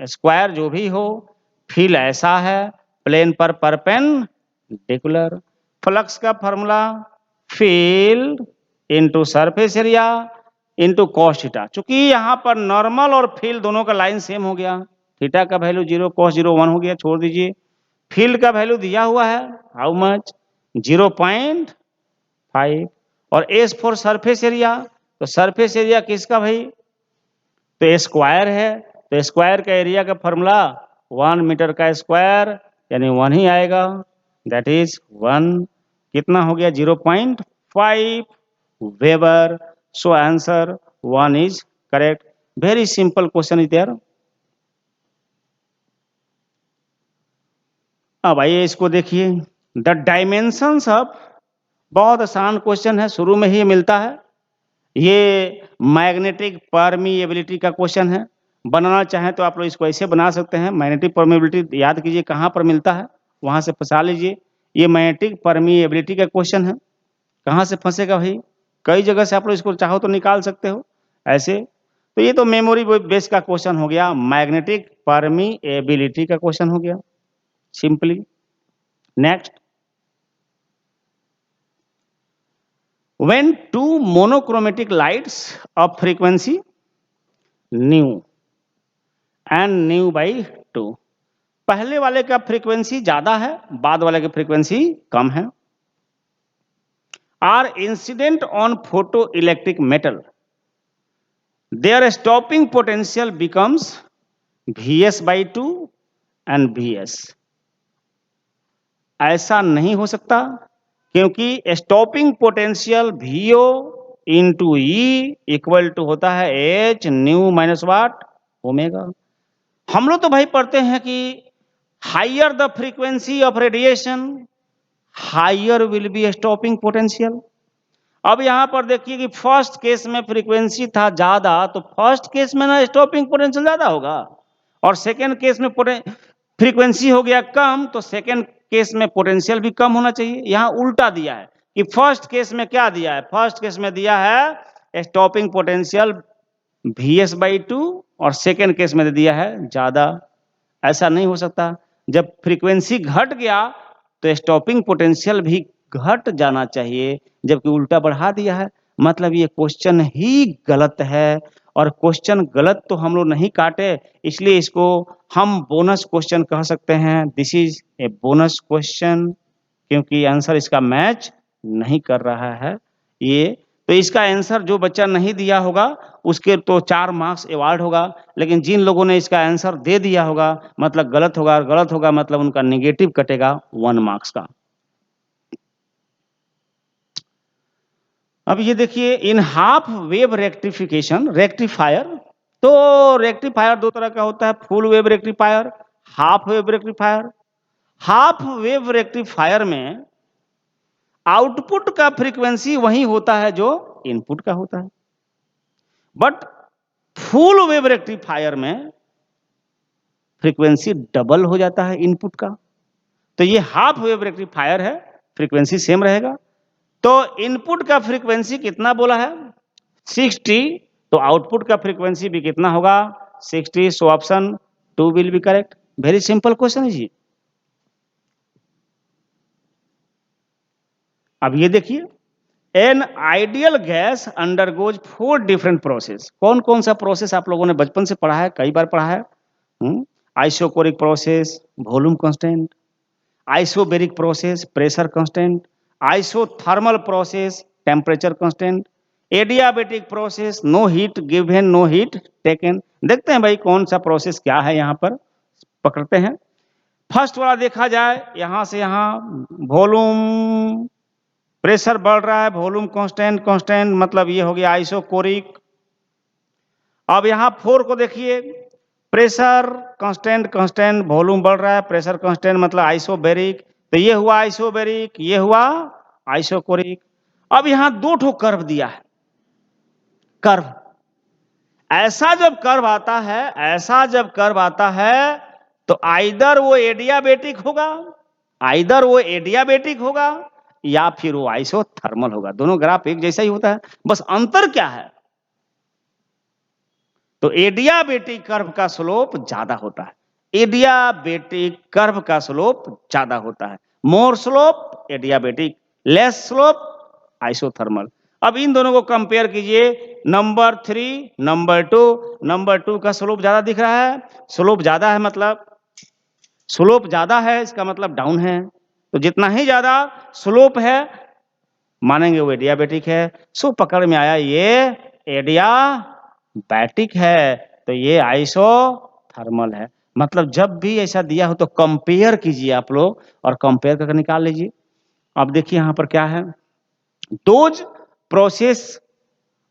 square जो भी हो, फील्ड ऐसा है, प्लेन पर परपेंडिकुलर। फ्लक्स का formula field into surface area into cos theta. चूंकि यहाँ पर नॉर्मल और फील्ड दोनों का लाइन सेम हो गया, थीटा का वैल्यू 0 cos 0 1 हो गया, छोड़ दीजिए। फील्ड का वैल्यू दिया हुआ है हाउ मच? 0.5 और एस फॉर सरफेस एरिया, तो सरफेस एरिया किसका भाई? तो स्क्वायर है, तो स्क्वायर का एरिया का फॉर्मूला 1 मीटर का स्क्वायर यानी 1 ही आएगा, दैट इज 1। कितना हो गया? 0.5 weber. So answer 1 is correct. Very simple question is there. अब आइए इसको देखिए, द डायमेंशंस ऑफ, बहुत आसान क्वेश्चन है, शुरू में ही मिलता है। ये मैग्नेटिक परमीएबिलिटी का क्वेश्चन है। बनाना चाहें तो आप लोग इसको ऐसे बना सकते हैं। मैग्नेटिक परमीएबिलिटी याद कीजिए कहाँ पर मिलता है, वहां से फंसा लीजिए। ये मैग्नेटिक परमीएबिलिटी का क्वेश्चन है, कहाँ से फंसेगा भाई? कई जगह से आप लोग इसको चाहो तो निकाल सकते हो ऐसे। तो ये तो मेमोरी बेस का क्वेश्चन हो गया, मैग्नेटिक परमीएबिलिटी का क्वेश्चन हो गया simply. Next, when two monochromatic lights of frequency nu and nu by 2 पहले वाले का फ्रीक्वेंसी ज्यादा है, बाद वाले की फ्रीक्वेंसी कम है। Are incident on photo electric metal, their stopping potential becomes Vs/2 and Vs। ऐसा नहीं हो सकता क्योंकि stopping potential Vo into E equal to होता है H nu minus what omega. हम लोग तो भाई पढ़ते हैं कि higher the frequency of radiation higher will be stopping potential. अब यहां पर देखिए कि फर्स्ट केस में फ्रीक्वेंसी था ज्यादा, तो फर्स्ट केस में ना स्टॉपिंग पोटेंशियल ज्यादा होगा, और सेकेंड केस में फ्रीक्वेंसी हो गया कम, तो सेकेंड केस में पोटेंशियल भी कम होना चाहिए। यहां उल्टा दिया है कि फर्स्ट केस में क्या दिया है, फर्स्ट केस में दिया है स्टॉपिंग पोटेंशियल Vs/2 और सेकेंड केस में दिया है ज्यादा। ऐसा नहीं हो सकता, जब फ्रीक्वेंसी घट गया तो स्टॉपिंग पोटेंशियल भी घट जाना चाहिए, जबकि उल्टा बढ़ा दिया है। मतलब ये क्वेश्चन ही गलत है, और क्वेश्चन गलत तो हम लोग नहीं काटे, इसलिए इसको हम बोनस क्वेश्चन कह सकते हैं। This is a bonus question, क्योंकि आंसर इसका मैच नहीं कर रहा है ये। तो इसका आंसर जो बच्चा नहीं दिया होगा उसके तो 4 मार्क्स अवार्ड होगा, लेकिन जिन लोगों ने इसका आंसर दे दिया होगा मतलब गलत होगा, और गलत होगा मतलब उनका नेगेटिव कटेगा 1 मार्क्स का। अब ये देखिए, in half wave rectification rectifier, तो रेक्टिफायर दो तरह का होता है, full wave rectifier, half wave rectifier. Half wave rectifier में आउटपुट का फ्रीक्वेंसी वही होता है जो इनपुट का होता है, बट फुल वेव रेक्टिफायर में फ्रीक्वेंसी डबल हो जाता है इनपुट का। तो ये हाफ वेव रेक्टिफायर है, फ्रीक्वेंसी सेम रहेगा। तो इनपुट का फ्रीक्वेंसी कितना बोला है 60, तो आउटपुट का फ्रीक्वेंसी भी कितना होगा 60। सो option 2 will be correct. Very simple question है जी। अब ये देखिए, an ideal gas undergoes 4 different process. कौन कौन सा प्रोसेस आप लोगों ने बचपन से पढ़ा है, कई बार पढ़ा है? Isochoric process, volume constant, isobaric process, pressure constant, isothermal process, temperature constant, adiabatic process, no heat given no heat taken. देखते हैं भाई कौन सा प्रोसेस क्या है, यहां पर पकड़ते हैं। फर्स्ट वाला देखा जाए, यहां से यहां वॉल्यूम, प्रेशर बढ़ रहा है, वॉल्यूम कांस्टेंट, कांस्टेंट मतलब ये हो गया आइसोकोरिक। अब यहां 4 को देखिए, प्रेशर कांस्टेंट, कांस्टेंट, वॉल्यूम बढ़ रहा है, प्रेशर कांस्टेंट मतलब आइसोबेरिक, तो ये हुआ आइसोबेरिक, ये हुआ आइसोकोरिक। अब यहां 2 ठो कर्व दिया है, कर्व। ऐसा जब कर्व आता है, ऐसा जब कर्व आता है, तो आइदर वो एडियाबेटिक होगा, आइदर वो एडियाबेटिक होगा या फिर वो आइसोथर्मल होगा। दोनों ग्राफ एक जैसा ही होता है, बस अंतर क्या है, तो एडियाबेटिक कर्व का स्लोप ज्यादा होता है, एडियाबेटिक कर्व का स्लोप ज्यादा होता है। More slope adiabatic, less slope isothermal. अब इन दोनों को कंपेयर कीजिए, नंबर 3 नंबर 2, नंबर 2 का स्लोप ज्यादा दिख रहा है, स्लोप ज्यादा है मतलब स्लोप ज्यादा है इसका मतलब डाउन है, तो जितना ही ज्यादा स्लोप है मानेंगे वो एडियाबेटिक है। सो पकड़ में आया ये एडियाबैटिक है, तो ये आइसोथर्मल है। मतलब जब भी ऐसा दिया हो तो कंपेयर कीजिए आप लोग, और कंपेयर करके निकाल लीजिए। अब देखिए यहां पर क्या है, those process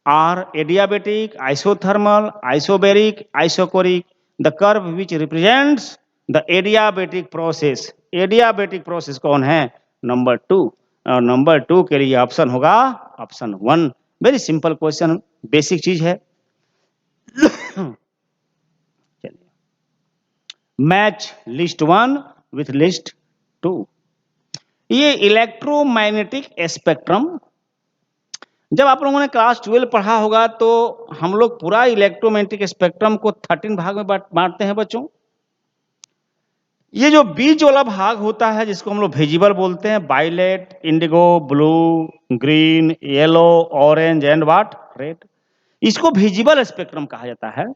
are adiabatic, isothermal, isobaric, isochoric. The curve which represents the adiabatic process, adiabatic process कौन है, नंबर 2, और नंबर 2 के लिए ऑप्शन होगा option 1। Very simple question, basic चीज है। चलिए, मैच लिस्ट 1 विथ लिस्ट 2। ये इलेक्ट्रोमैग्नेटिक स्पेक्ट्रम, जब आप लोगों ने क्लास 12 पढ़ा होगा तो हम लोग पूरा इलेक्ट्रोमैग्नेटिक स्पेक्ट्रम को 13 भाग में बांटते हैं बच्चों। ये जो बीच वाला भाग होता है जिसको हम लोग विजिबल बोलते हैं, violet, indigo, blue, green, yellow, orange and what red, इसको विजिबल स्पेक्ट्रम कहा जाता है।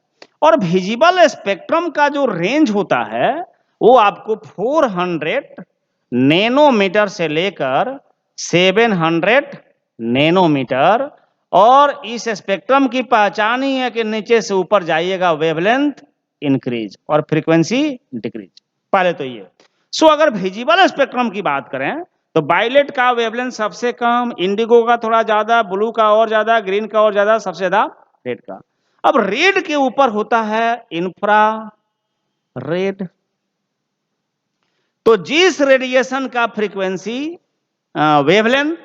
और विजिबल स्पेक्ट्रम का जो रेंज होता है वो आपको 400 नैनोमीटर से लेकर 700 नैनोमीटर, और इस स्पेक्ट्रम की पहचान ही है कि नीचे से ऊपर जाइएगा वेवलेंथ इंक्रीज और फ्रीक्वेंसी डिक्रीज। पहले तो ये अगर विजिबल स्पेक्ट्रम की बात करें तो वायलेट का वेवलेंथ सबसे कम, इंडिगो का थोड़ा ज्यादा, ब्लू का और ज्यादा, ग्रीन का और ज्यादा, सबसे ज्यादा रेड का। अब रेड के ऊपर होता है इंफ्रा रेड। तो जिस रेडिएशन का फ्रीक्वेंसी वेवलेंथ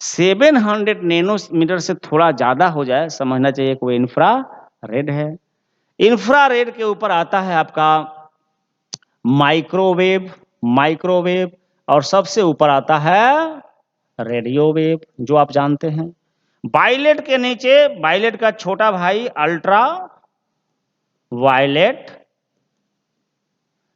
700 नैनोमीटर से थोड़ा ज्यादा हो जाए, समझना चाहिए कि वो इंफ्रा रेड है। इंफ्रा रेड के ऊपर आता है आपका माइक्रोवेव, माइक्रोवेव, और सबसे ऊपर आता है रेडियो वेव, जो आप जानते हैं। वायलेट के नीचे वायलेट का छोटा भाई अल्ट्रा वायलेट,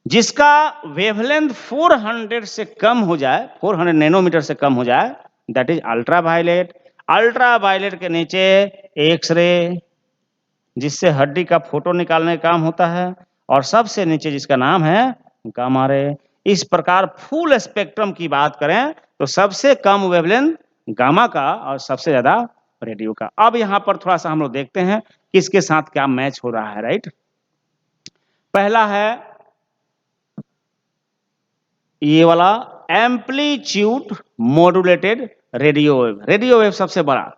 जिसका वेवलेंथ 400 से कम हो जाए, 400 नैनोमीटर से कम हो जाए, that is ultra violet. Ultra violet के नीचे एक्स रे, जिससे हड्डी का फोटो निकालने का काम होता है, और सबसे नीचे जिसका नाम है गामा रे। इस प्रकार फुल स्पेक्ट्रम की बात करें तो सबसे कम वेवलेंथ गामा का और सबसे ज्यादा रेडियो का। अब यहां पर थोड़ा सा हम लोग देखते हैं किसके साथ क्या मैच हो रहा है, राइट। पहला है ये वाला amplitude modulated radio wave. Radio wave सबसे बड़ा,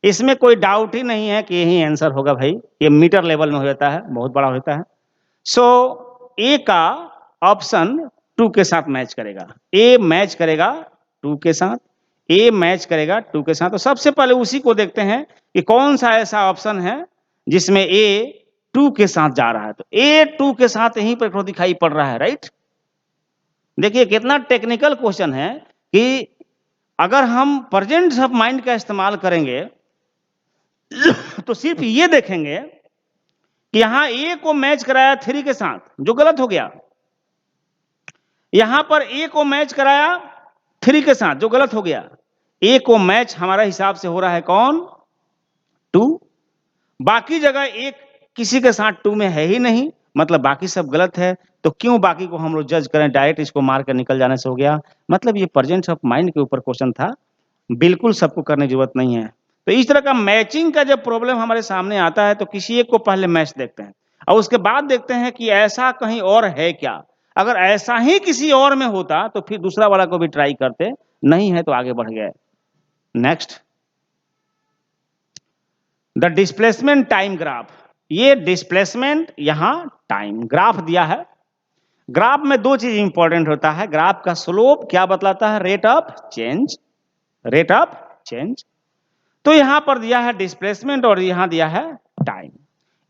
इसमें कोई डाउट ही नहीं है कि यही आंसर होगा भाई। ये मीटर लेवल में हो जाता है, बहुत बड़ा होता है। ए का ऑप्शन 2 के साथ मैच करेगा। ए मैच करेगा 2 के साथ, ए मैच करेगा 2 के साथ। तो सबसे पहले उसी को देखते हैं कि कौन सा ऐसा ऑप्शन है जिसमें ए 2 के साथ जा रहा है। तो ए 2 के साथ यहीं पर दिखाई पड़ रहा है, राइट। देखिए कितना टेक्निकल क्वेश्चन है कि अगर हम प्रेजेंस ऑफ माइंड का इस्तेमाल करेंगे तो सिर्फ ये देखेंगे कि यहां ए को मैच कराया 3 के साथ, जो गलत हो गया। यहां पर ए को मैच कराया 3 के साथ, जो गलत हो गया। ए को मैच हमारा हिसाब से हो रहा है कौन, 2। बाकी जगह एक किसी के साथ 2 में है ही नहीं, मतलब बाकी सब गलत है। तो क्यों बाकी को हम लोग जज करें, डायरेक्ट इसको मार कर निकल जाने से हो गया। मतलब ये प्रेजेंस ऑफ माइंड के ऊपर क्वेश्चन था, बिल्कुल सबको करने की जरूरत नहीं है। तो इस तरह का मैचिंग का जब प्रॉब्लम हमारे सामने आता है तो किसी एक को पहले मैच देखते हैं और उसके बाद देखते हैं कि ऐसा कहीं और है क्या। अगर ऐसा ही किसी और में होता तो फिर दूसरा वाला को भी ट्राई करते, नहीं है तो आगे बढ़ गए। Next, the displacement time graph. ये डिस्प्लेसमेंट, यहां टाइम ग्राफ दिया है। ग्राफ में 2 चीज इंपॉर्टेंट होता है। ग्राफ का स्लोप क्या बतलाता है, rate of change, rate of change. तो यहां पर दिया है डिस्प्लेसमेंट और यहां दिया है टाइम।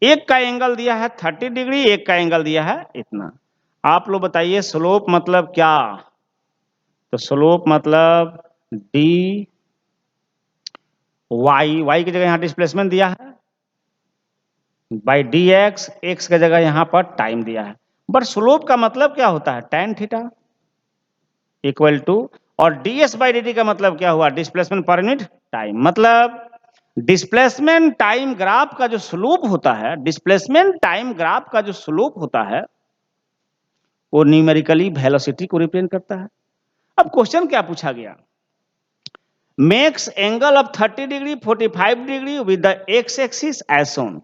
एक का एंगल दिया है 30 डिग्री, एक का एंगल दिया है इतना। आप लोग बताइए स्लोप मतलब क्या। तो स्लोप मतलब डी वाई, वाई की जगह यहां डिस्प्लेसमेंट दिया है, बाई डी एक्स, एक्स की जगह यहां पर टाइम दिया है। बट स्लोप का मतलब क्या होता है, tan थीटा इक्वल टू, और ds बाई dt का मतलब क्या हुआ, डिस्प्लेसमेंट पर यूनिट टाइम। मतलब डिस्प्लेसमेंट टाइम ग्राफ का जो स्लोप होता है, डिस्प्लेसमेंट टाइम ग्राफ का जो स्लोप होता है वो न्यूमेरिकली वेलोसिटी को रिप्रेजेंट करता है। अब क्वेश्चन क्या पूछा गया, makes angle of 30 degree 45 degree with the X axis as shown,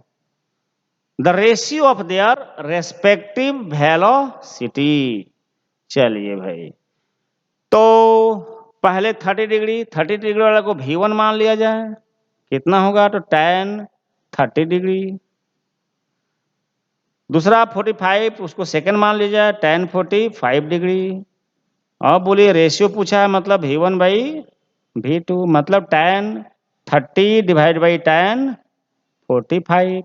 the ratio of their respective velocity. चलिए भाई, तो पहले 30 डिग्री वाला को V1 मान लिया जाए, कितना होगा, तो tan 30 डिग्री। दूसरा 45, उसको सेकंड मान लिया जाए, tan 45 डिग्री। अब बोलिए रेशियो पूछा है, मतलब V1 बाई V2, मतलब tan 30 divide by tan 45।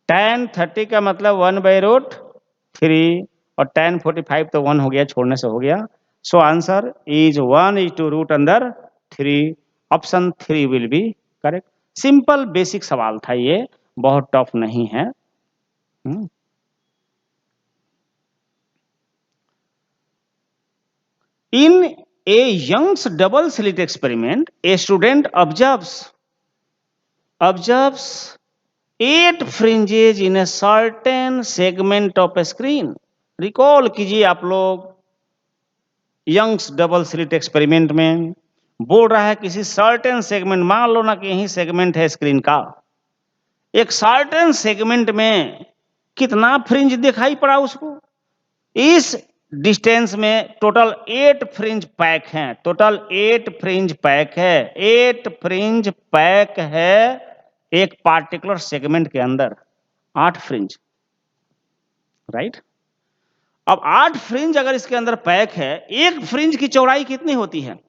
tan 30 का मतलब 1/√3 और tan 45 तो 1 हो गया, छोड़ने से हो गया। So answer is 1:√3। Option 3 will be correct. Simple basic सवाल था ये, बहुत टफ नहीं है। In a Young's double slit experiment, a student observes 8 fringes in a certain segment of a screen. Recall कीजिए आप लोग यंग्स डबल स्लिट एक्सपेरिमेंट में बोल रहा है किसी सर्टेन सेगमेंट, मान लो ना कि यही सेगमेंट है स्क्रीन का, एक सर्टेन सेगमेंट में कितना फ्रिंज दिखाई पड़ा उसको, इस डिस्टेंस में टोटल 8 फ्रिंज पैक हैं, टोटल 8 फ्रिंज पैक है, 8 फ्रिंज पैक है एक पार्टिकुलर सेगमेंट के अंदर, 8 फ्रिंज, राइट। अब 8 फ्रिंज अगर इसके अंदर पैक है, एक फ्रिंज की चौड़ाई कितनी होती है?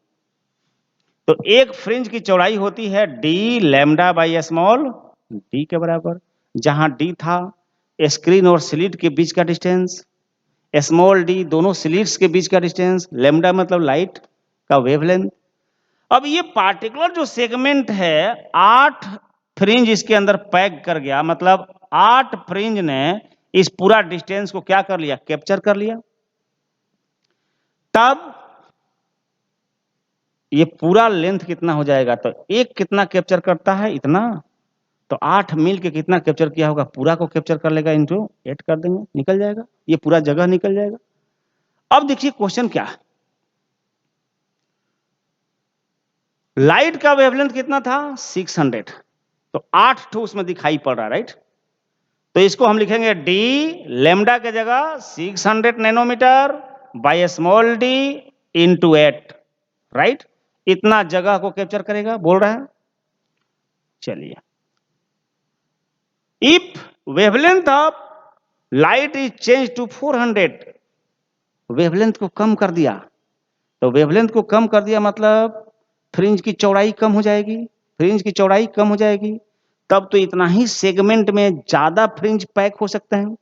तो एक फ्रिंज की चौड़ाई होती है D lambda by small D के बराबर, जहां डी था स्क्रीन और स्लिट के बीच का डिस्टेंस, स्मॉल डी दोनों स्लिट्स के बीच का डिस्टेंस, लैम्डा मतलब लाइट का वेवलेंथ। अब ये पार्टिकुलर जो सेगमेंट है 8 फ्रिंज इसके अंदर पैक कर गया, मतलब 8 फ्रिंज ने इस पूरा डिस्टेंस को क्या कर लिया, कैप्चर कर लिया। तब ये पूरा लेंथ कितना हो जाएगा, तो एक कितना कैप्चर करता है, इतना, तो 8 मिल के कितना कैप्चर किया होगा, पूरा को कैप्चर कर लेगा, इंटू 8 कर देंगे, निकल जाएगा, ये पूरा जगह निकल जाएगा। अब देखिए क्वेश्चन क्या है, लाइट का वेवलेंथ कितना था 600, तो 8 ठो उसमें दिखाई पड़ रहा है, राइट। तो इसको हम लिखेंगे डी लेमडा के जगह 600 nanometre by small D into 8, right. इतना जगह को कैप्चर करेगा बोल रहा है। चलिए, if wavelength of light is change to 400, wavelength को कम कर दिया, तो वेवलेंथ को कम कर दिया मतलब फ्रिंज की चौड़ाई कम हो जाएगी, फ्रिंज की चौड़ाई कम हो जाएगी, तब तो इतना ही सेगमेंट में ज्यादा फ्रिंज पैक हो सकते हैं,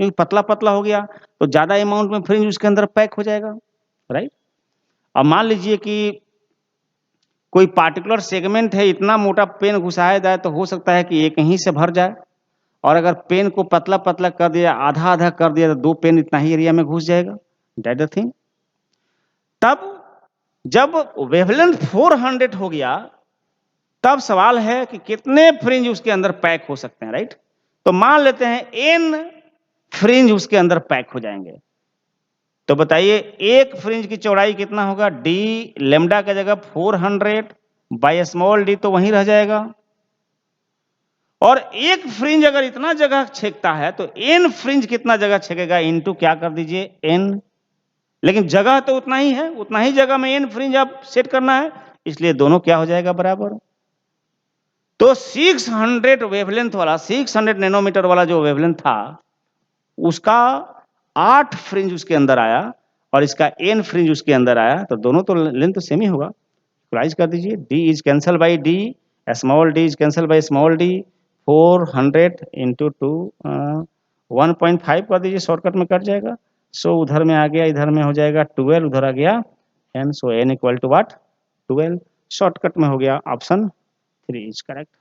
क्योंकि पतला पतला हो गया तो ज्यादा अमाउंट में फ्रिंज उसके अंदर पैक हो जाएगा, राइट। अब मान लीजिए कि कोई पार्टिकुलर सेगमेंट है, इतना मोटा पेन घुसाया जाए तो हो सकता है कि एक ही से भर जाए, और अगर पेन को पतला पतला कर दिया, आधा आधा कर दिया, तो 2 पेन इतना ही एरिया में घुस जाएगा, दैट द थिंग। तब जब वेवलेंथ 400 हो गया, तब सवाल है कि कितने फ्रिंज उसके अंदर पैक हो सकते हैं, राइट। तो मान लेते हैं n फ्रिंज उसके अंदर पैक हो जाएंगे, तो बताइए एक फ्रिंज की चौड़ाई कितना होगा, डी लेमडा की जगह 400 बाय स्मॉल डी तो वहीं रह जाएगा, और एक फ्रिंज अगर इतना जगह छेकता है तो n फ्रिंज कितना जगह छेकेगा, इनटू क्या कर दीजिए n, लेकिन जगह तो उतना ही है, उतना ही जगह में n फ्रिंज आप सेट करना है, इसलिए दोनों क्या हो जाएगा, बराबर। तो 600 वेवलेंथ वाला, 600 नैनोमीटर वाला जो वेवलेंथ था उसका 8 फ्रिंज उसके अंदर आया, और इसका n फ्रिंज उसके अंदर आया, तो दोनों तो लेंथ तो सेम ही होगा, इक्वलाइज कर दीजिए, d is cancel by d, small d is cancel by small d, 400 into 2 1.5 कर दीजिए, शॉर्टकट में कट जाएगा, सो उधर में आ गया, इधर में हो जाएगा 12, उधर आ गया n, so n equal to what, 12, shortcut में हो गया, option 3 is correct.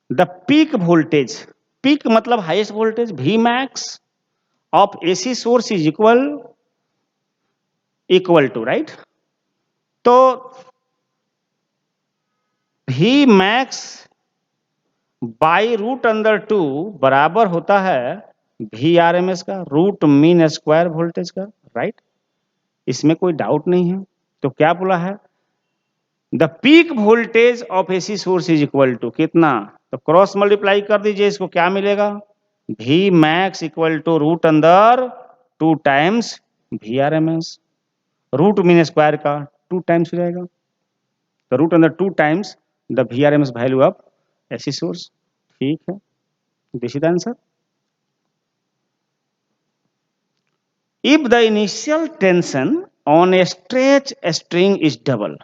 The peak voltage, peak मतलब highest voltage, V max of AC source is equal to, right. तो V max by root under 2 बराबर होता है VRMS का, root mean square voltage का, राइट। इसमें कोई डाउट नहीं है। तो क्या बोला है, the peak voltage of AC source is equal to कितना, तो क्रॉस मल्टीप्लाई कर दीजिए, इसको क्या मिलेगा, V max equal to root अंदर 2 times VRMS, root mean square का 2 टाइम्स हो जाएगा, तो रूट अंदर 2 times the VRMS value of AC source, ठीक है, this is the answer. If the initial tension on a stretch string is double,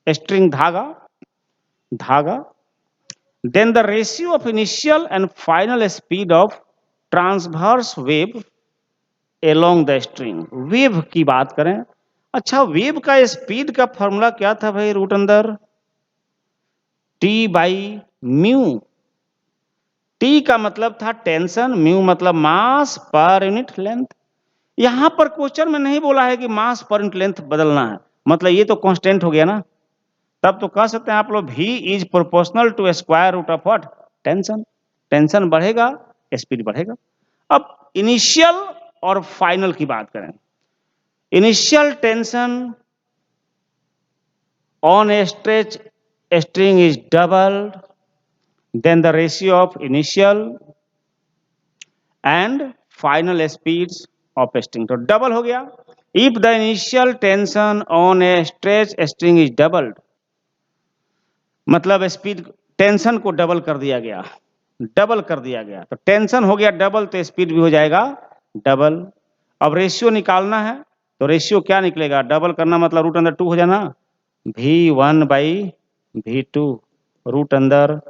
string धागा, धागा, then the ratio of initial and final speed of transverse wave along the string, wave की बात करें, अच्छा wave का speed का formula क्या था भाई, रूट अंदर T बाई म्यू, T का मतलब था टेंशन, म्यू मतलब मास पर यूनिट लेंथ। यहां पर क्वेश्चन में नहीं बोला है कि मास पर यूनिट लेंथ बदलना है, मतलब ये तो कांस्टेंट हो गया ना, तब तो कह सकते हैं आप लोग v इज proportional to square root of what, tension. Tension बढ़ेगा, स्पीड बढ़ेगा। अब इनिशियल और फाइनल की बात करें। Initial tension on a stretch string is doubled, then the ratio of initial and final speeds of string, तो डबल हो गया। If the initial tension on a stretch string is doubled, मतलब speed, tension को double कर दिया गया, double कर दिया गया, तो टेंशन हो गया डबल तो स्पीड भी हो जाएगा डबल। अब रेशियो निकालना है, तो रेशियो क्या निकलेगा, डबल करना मतलब रूट अंदर टू हो जाना, v1 बाई v2, रूट अंदर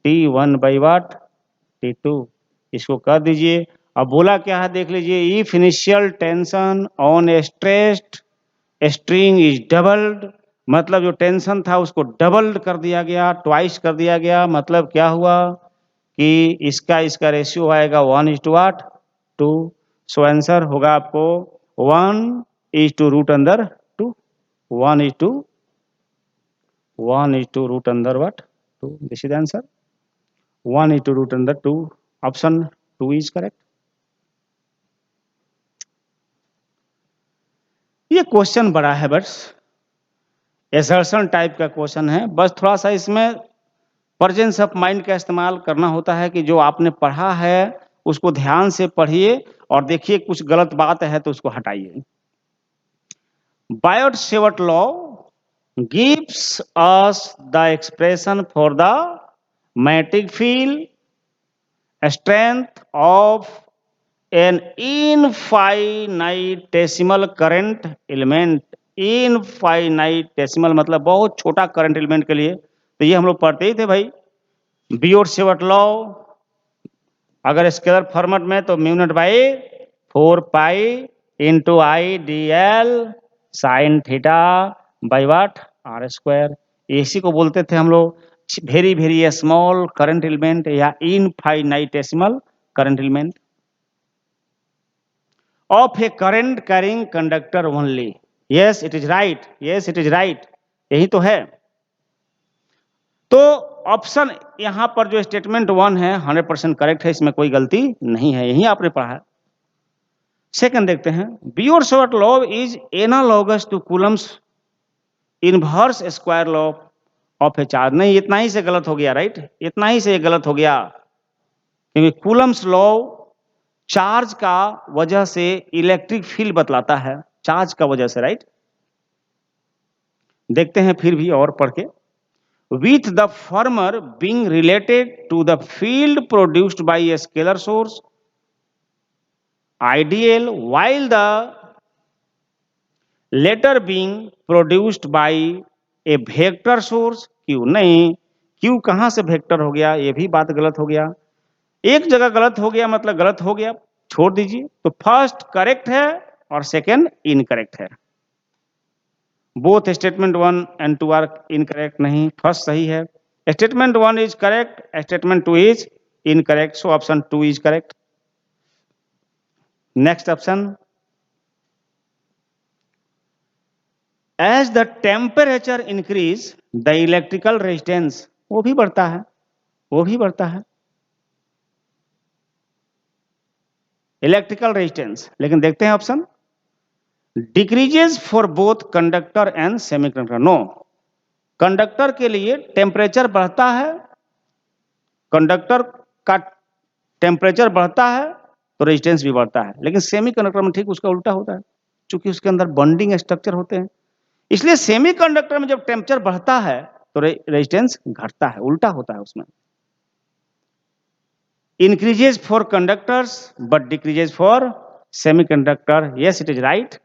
t1 बाई वाट t2, इसको कर दीजिए। अब बोला क्या है देख लीजिए, if initial tension on A stressed string is doubled, मतलब जो टेंशन था उसको डबल्ड कर दिया गया, ट्वाइस कर दिया गया, मतलब क्या हुआ कि इसका रेशियो आएगा 1:2। सो आंसर होगा आपको 1:√2, 1:रूट अंदर what 2, this is answer 1:√2, option 2 is correct. ये क्वेश्चन बड़ा है, बस एसर्शन टाइप का क्वेश्चन है, बस थोड़ा सा इसमें प्रेजेंस ऑफ माइंड का इस्तेमाल करना होता है कि जो आपने पढ़ा है उसको ध्यान से पढ़िए और देखिए कुछ गलत बात है तो उसको हटाइए। Biot-Savart law gives us the expression for the magnetic field strength of an infinitesimal current element। Infinitesimal मतलब बहुत छोटा करंट एलिमेंट के लिए, तो ये हम लोग पढ़ते ही थे भाई, बियोट-सेवर्ट लॉ। अगर स्केलर फॉर्मेट में तो mu naught by 4 pi into I D L sine theta by what R square. इसी को बोलते थे हम लोग very very small current element या infinitesimal current element of a current carrying conductor only. Yes it is right, yes it is right, यही तो है। तो ऑप्शन यहां पर जो स्टेटमेंट 1 है 100% करेक्ट है, इसमें कोई गलती नहीं है, यही आपने पढ़ा है। सेकंड देखते हैं, Biot Savart law is analogous to Coulomb's inverse square law of a charge. नहीं, इतना ही से गलत हो गया, राइट, इतना ही से गलत हो गया, क्योंकि कूलम्स लॉ चार्ज का वजह से इलेक्ट्रिक फील्ड बतलाता है, चार्ज का वजह से, राइट। देखते हैं फिर भी और पढ़ के, with the former being related to the field produced by a scalar source ideal, while the latter being produced by a vector source q। नहीं, q कहां से वेक्टर हो गया, ये भी बात गलत हो गया, एक जगह गलत हो गया मतलब गलत हो गया, छोड़ दीजिए। तो फर्स्ट करेक्ट है और सेकंड इनकरेक्ट है, both statement 1 and 2 are incorrect. नहीं, फर्स्ट सही है, statement 1 is correct, statement 2 is incorrect, so option 2 is correct. Next option, as the temperature increase the electrical resistance, वो भी बढ़ता है, वो भी बढ़ता है इलेक्ट्रिकल रेजिस्टेंस। लेकिन देखते हैं option, decreases for both conductor and semiconductor. No, conductor के लिए टेम्परेचर बढ़ता है, कंडक्टर का टेम्परेचर बढ़ता है तो रेजिस्टेंस भी बढ़ता है, लेकिन सेमीकंडक्टर में ठीक उसका उल्टा होता है, क्योंकि उसके अंदर बॉन्डिंग स्ट्रक्चर होते हैं, इसलिए सेमीकंडक्टर में जब टेम्परेचर बढ़ता है तो रेजिस्टेंस घटता है, उल्टा होता है उसमें। Increases for conductors but decreases for semiconductor, yes it is right.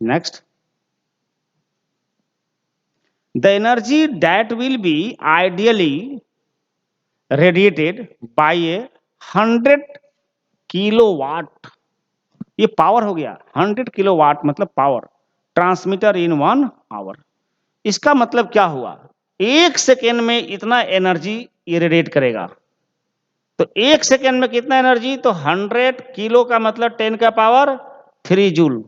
Next, the energy that will be ideally radiated by a 100 kilowatt, ये पावर हो गया, 100 किलोवाट मतलब पावर ट्रांसमीटर इन 1 आवर। इसका मतलब क्या हुआ, एक सेकेंड में इतना एनर्जी ये रेडिएट करेगा, तो एक सेकेंड में कितना एनर्जी, तो 100 किलो का मतलब 10 का पावर 3 जूल,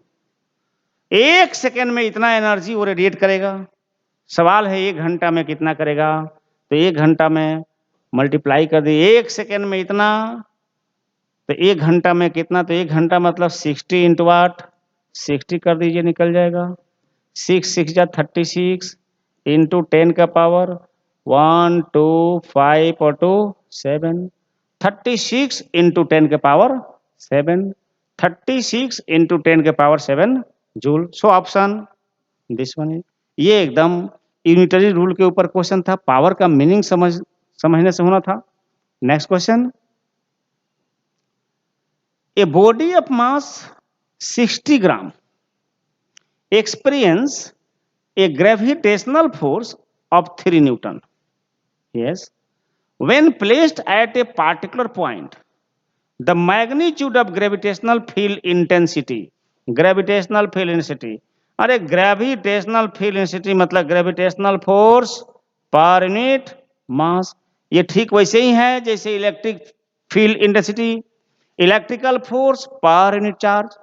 एक सेकेंड में इतना एनर्जी वो रेडिएट करेगा। सवाल है 1 घंटा में कितना करेगा, तो 1 घंटा में मल्टीप्लाई कर दिए, 1 सेकेंड में इतना, तो 1 घंटा में कितना, तो 1 घंटा मतलब 60 इंटू 8, 60 कर दीजिए, निकल जाएगा। 6 6 जा 36 इंटू 10 का पावर 1 2 5 और 2 7, 36 इंटू 10 के पावर 7, 36 इंटू 10 के power 7 joule. So option this one is, ये एकदम यूनिटरी रूल के ऊपर क्वेश्चन था, पावर का मीनिंग समझने से होना था। Next question, a body of mass 60 gram experience a gravitational force of 3 Newton. Yes. When placed at a particular point, the magnitude of gravitational field intensity. Gravitational field intensity. अरे gravitational field intensity मतलब gravitational force per unit mass. ये ठीक वैसे ही है जैसे electric field intensity, electrical force per unit charge.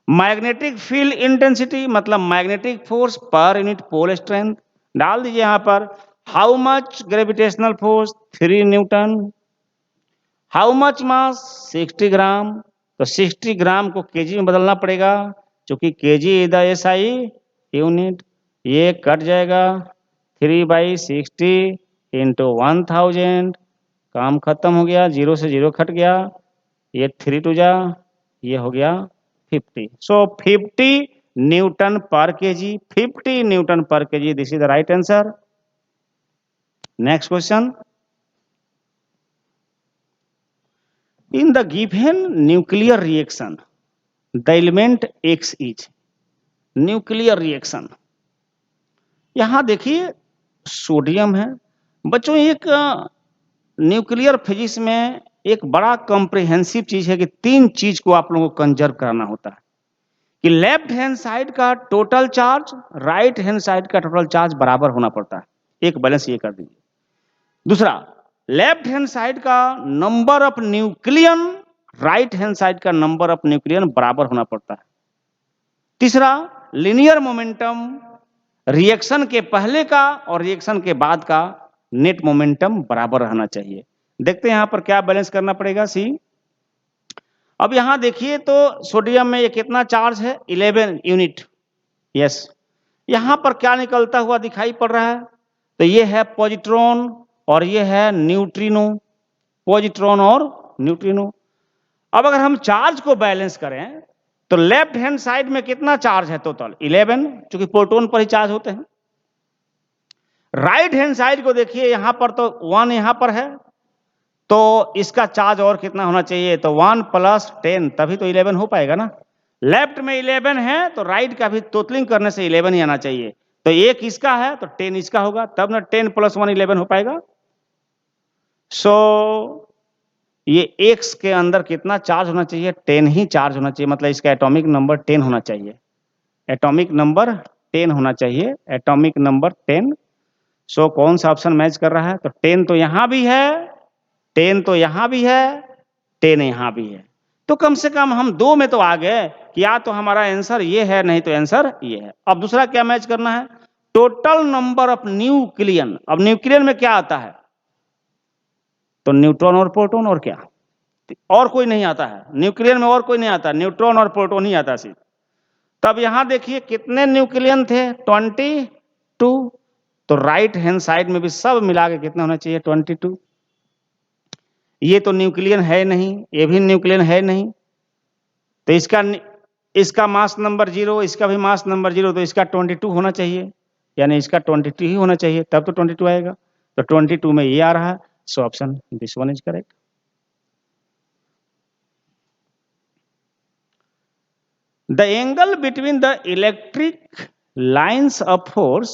Magnetic field intensity मतलब magnetic force per unit pole strength. डाल दीजिए यहां पर, how much gravitational force 3 newton, how much mass 60 gram, तो 60 ग्राम को केजी में बदलना पड़ेगा क्योंकि KG is the SI unit. ये कट जाएगा 3/60 इंटू 1000, काम खत्म हो गया, 0 से 0 कट गया, ये 3 टू जा, ये हो गया 50। सो 50 न्यूटन पर केजी, 50 न्यूटन पर KG, this is the right answer. Next question, in the given nuclear reaction the element x is, nuclear reaction, यहां देखिए सोडियम है। बच्चों एक न्यूक्लियर फिजिक्स में एक बड़ा कॉम्प्रिहेंसिव चीज है कि 3 चीज को आप लोगों को कंजर्व करना होता है कि लेफ्ट हैंड साइड का total charge, right hand side का टोटल चार्ज बराबर होना पड़ता है। एक बैलेंस ये कर दीजिए। दूसरा, लेफ्ट हैंड साइड का number of nucleon, right hand side का नंबर ऑफ न्यूक्लियन बराबर होना पड़ता है। तीसरा, लीनियर मोमेंटम, रिएक्शन के पहले का और रिएक्शन के बाद का नेट मोमेंटम बराबर रहना चाहिए। देखते हैं यहां पर क्या बैलेंस करना पड़ेगा। सी, अब यहां देखिए तो सोडियम में ये कितना चार्ज है, 11 यूनिट। यस, यहां पर क्या निकलता हुआ दिखाई पड़ रहा है, तो ये है पॉजिट्रॉन और ये है न्यूट्रिनो, पॉजिट्रॉन और न्यूट्रिनो। अब अगर हम चार्ज को बैलेंस करें तो लेफ्ट हैंड साइड में कितना चार्ज है टोटल, 11, क्योंकि प्रोटॉन पर ही चार्ज होते हैं। राइट हैंड साइड को देखिए, यहां पर तो 1 यहां पर है, तो इसका चार्ज और कितना होना चाहिए, तो 1 + 10, तभी तो 11 हो पाएगा ना। लेफ्ट में 11 है तो राइट का भी टोटलिंग करने से 11 ही आना चाहिए, तो 1 इसका है तो 10 इसका होगा, तब ना 10 + 1 11 हो पाएगा। सो ये एक्स के अंदर कितना चार्ज होना चाहिए, 10 ही चार्ज होना चाहिए, मतलब इसका एटॉमिक नंबर 10 होना चाहिए, एटॉमिक नंबर 10 होना चाहिए, एटॉमिक नंबर 10। सो कौन सा ऑप्शन मैच कर रहा है, तो 10 तो यहां भी है, 10 तो यहां भी है, 10 यहां भी है, तो कम से कम हम 2 में तो आ गए कि या तो हमारा आंसर ये है, नहीं तो आंसर ये है। अब दूसरा क्या मैच करना है, टोटल नंबर ऑफ न्यूक्लियन। अब न्यूक्लियन में क्या आता है, तो न्यूट्रॉन और प्रोटॉन, और क्या, और कोई नहीं आता है न्यूक्लियन में, और कोई नहीं आता, न्यूट्रॉन और प्रोटॉन ही आता सिर्फ। तब यहां देखिए कितने न्यूक्लियन थे, 22, तो राइट हैंड साइड में भी सब मिला के कितना होना चाहिए, 22। ये तो न्यूक्लियन है नहीं, ये भी न्यूक्लियन है नहीं, तो इसका मास नंबर 0, इसका भी मास नंबर 0, तो इसका 22 होना चाहिए, यानी इसका 22 ही होना चाहिए, तब तो 22 आएगा, तो 22 में ये आ रहा है। So option this one is correct. The angle between the electric lines of force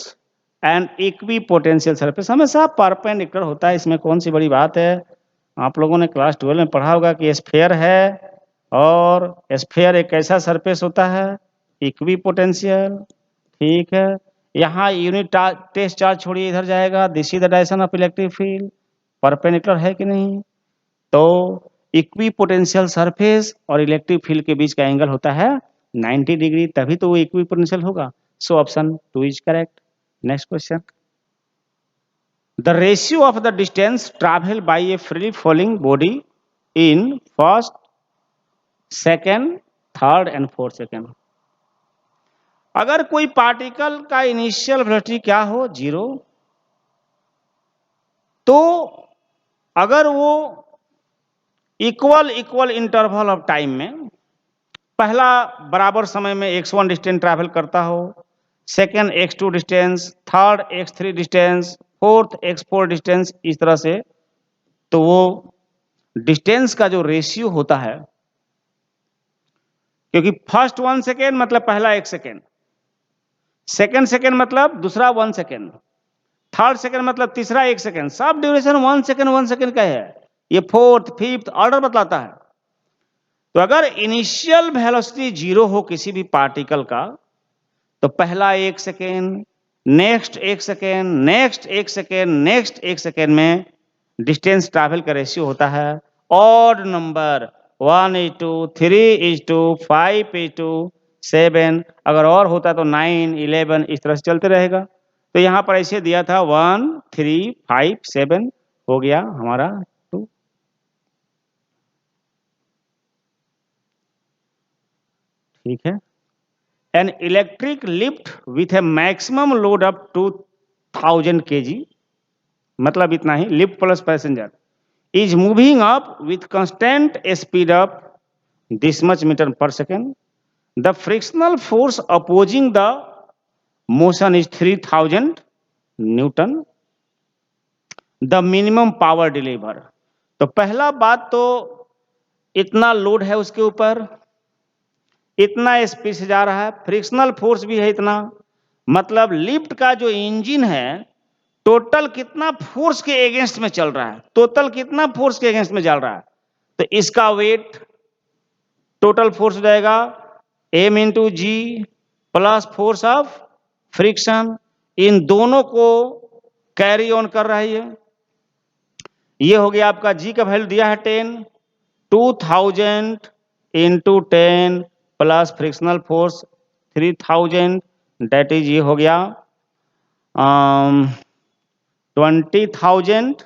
and equipotential surface हमेशा परपेंडिकुलर होता है, इसमें कौन सी बड़ी बात है। आप लोगों ने क्लास 12 में पढ़ा होगा कि स्फीयर है, और स्फीयर एक ऐसा सरफेस होता है इक्विपोटेंशियल, ठीक है। यहाँ यूनिट टेस्ट चार्ज छोड़िए, इधर जाएगा, this is the direction of electric field, perpendicular है कि नहीं, तो इक्विपोटेंशियल सरफेस और इलेक्ट्रिक फील्ड के बीच का एंगल होता है 90 डिग्री, तभी तो वो इक्विपोटेंशियल होगा। सो option 2 is correct. Next question, the ratio of the distance travel by A free falling body in first, second, third and fourth second. अगर कोई पार्टिकल का इनिशियल वेलोसिटी क्या हो, 0, तो अगर वो इक्वल इंटरवल ऑफ टाइम में पहला बराबर समय में x1 डिस्टेंस ट्रैवल करता हो, second x2 distance, third x3 distance, fourth x4 distance, इस तरह से, तो वो डिस्टेंस का जो रेशियो होता है, क्योंकि फर्स्ट 1 सेकेंड मतलब पहला 1 सेकेंड, सेकेंड सेकेंड मतलब दूसरा 1 सेकेंड, थर्ड सेकेंड मतलब तीसरा 1 सेकेंड, सब ड्यूरेशन 1 सेकेंड का है। ये फोर्थ फिफ्थ ऑर्डर बतलाता है। तो अगर इनिशियल वेलोसिटी 0 हो किसी भी पार्टिकल का, तो पहला 1 second, next 1 second, next 1 second, next 1 second में डिस्टेंस ट्रैवल का रेशियो होता है ऑड नंबर 1:2, 3:2, 5:2, 7, अगर और होता तो 9, 11, इस तरह से चलते रहेगा। तो यहां पर ऐसे दिया था 1, 3, 5, 7 हो गया हमारा 2। ठीक है। An electric lift with a maximum load up to 1000 kg, मतलब इतना ही, lift plus passenger, is moving up with constant speed up this much meter per second. The frictional force opposing the motion is 3000 Newton. The minimum power deliver. तो पहला बात तो इतना load है उसके ऊपर, इतना स्पीड से जा रहा है, फ्रिक्शनल फोर्स भी है इतना, मतलब लिफ्ट का जो इंजन है टोटल कितना फोर्स के अगेंस्ट में चल रहा है, टोटल कितना फोर्स के अगेंस्ट में चल रहा है, तो इसका वेट टोटल फोर्स हो जाएगा m into G plus force of friction, इन दोनों को कैरी ऑन कर रही है। ये हो गया आपका g का वैल्यू दिया है 10, 2000 into 10 plus frictional force 3000, that is, ये हो गया 20,000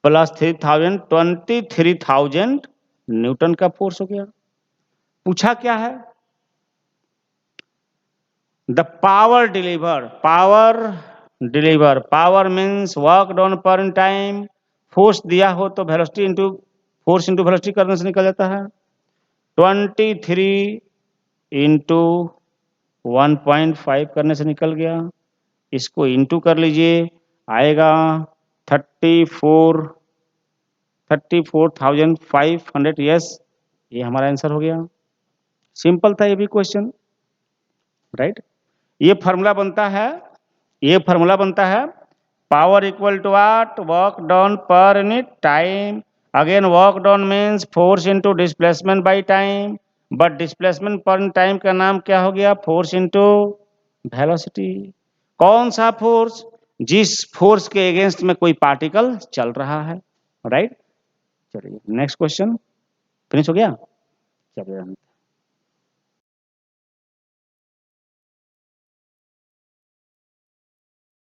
प्लस 3000, 23,000 न्यूटन का फोर्स हो गया। पूछा क्या है, the power deliver, power means work done पर टाइम, फोर्स दिया हो तो velocity into force into velocity करने से निकल जाता है, 23 इंटू 1.5 करने से निकल गया, इसको इंटू कर लीजिए, आएगा 34,500, यस, ये हमारा आंसर हो गया। सिंपल था ये भी क्वेश्चन, राइट। ये फॉर्मूला बनता है, power equal to what, work done per unit time, again work done means force into displacement by time, but displacement per time का नाम क्या हो गया, फोर्स इंटू वेलोसिटी। कौन सा फोर्स, जिस फोर्स के अगेंस्ट में कोई पार्टिकल चल रहा है, राइट। चलिए नेक्स्ट क्वेश्चन, फिनिश हो गया, चलिए।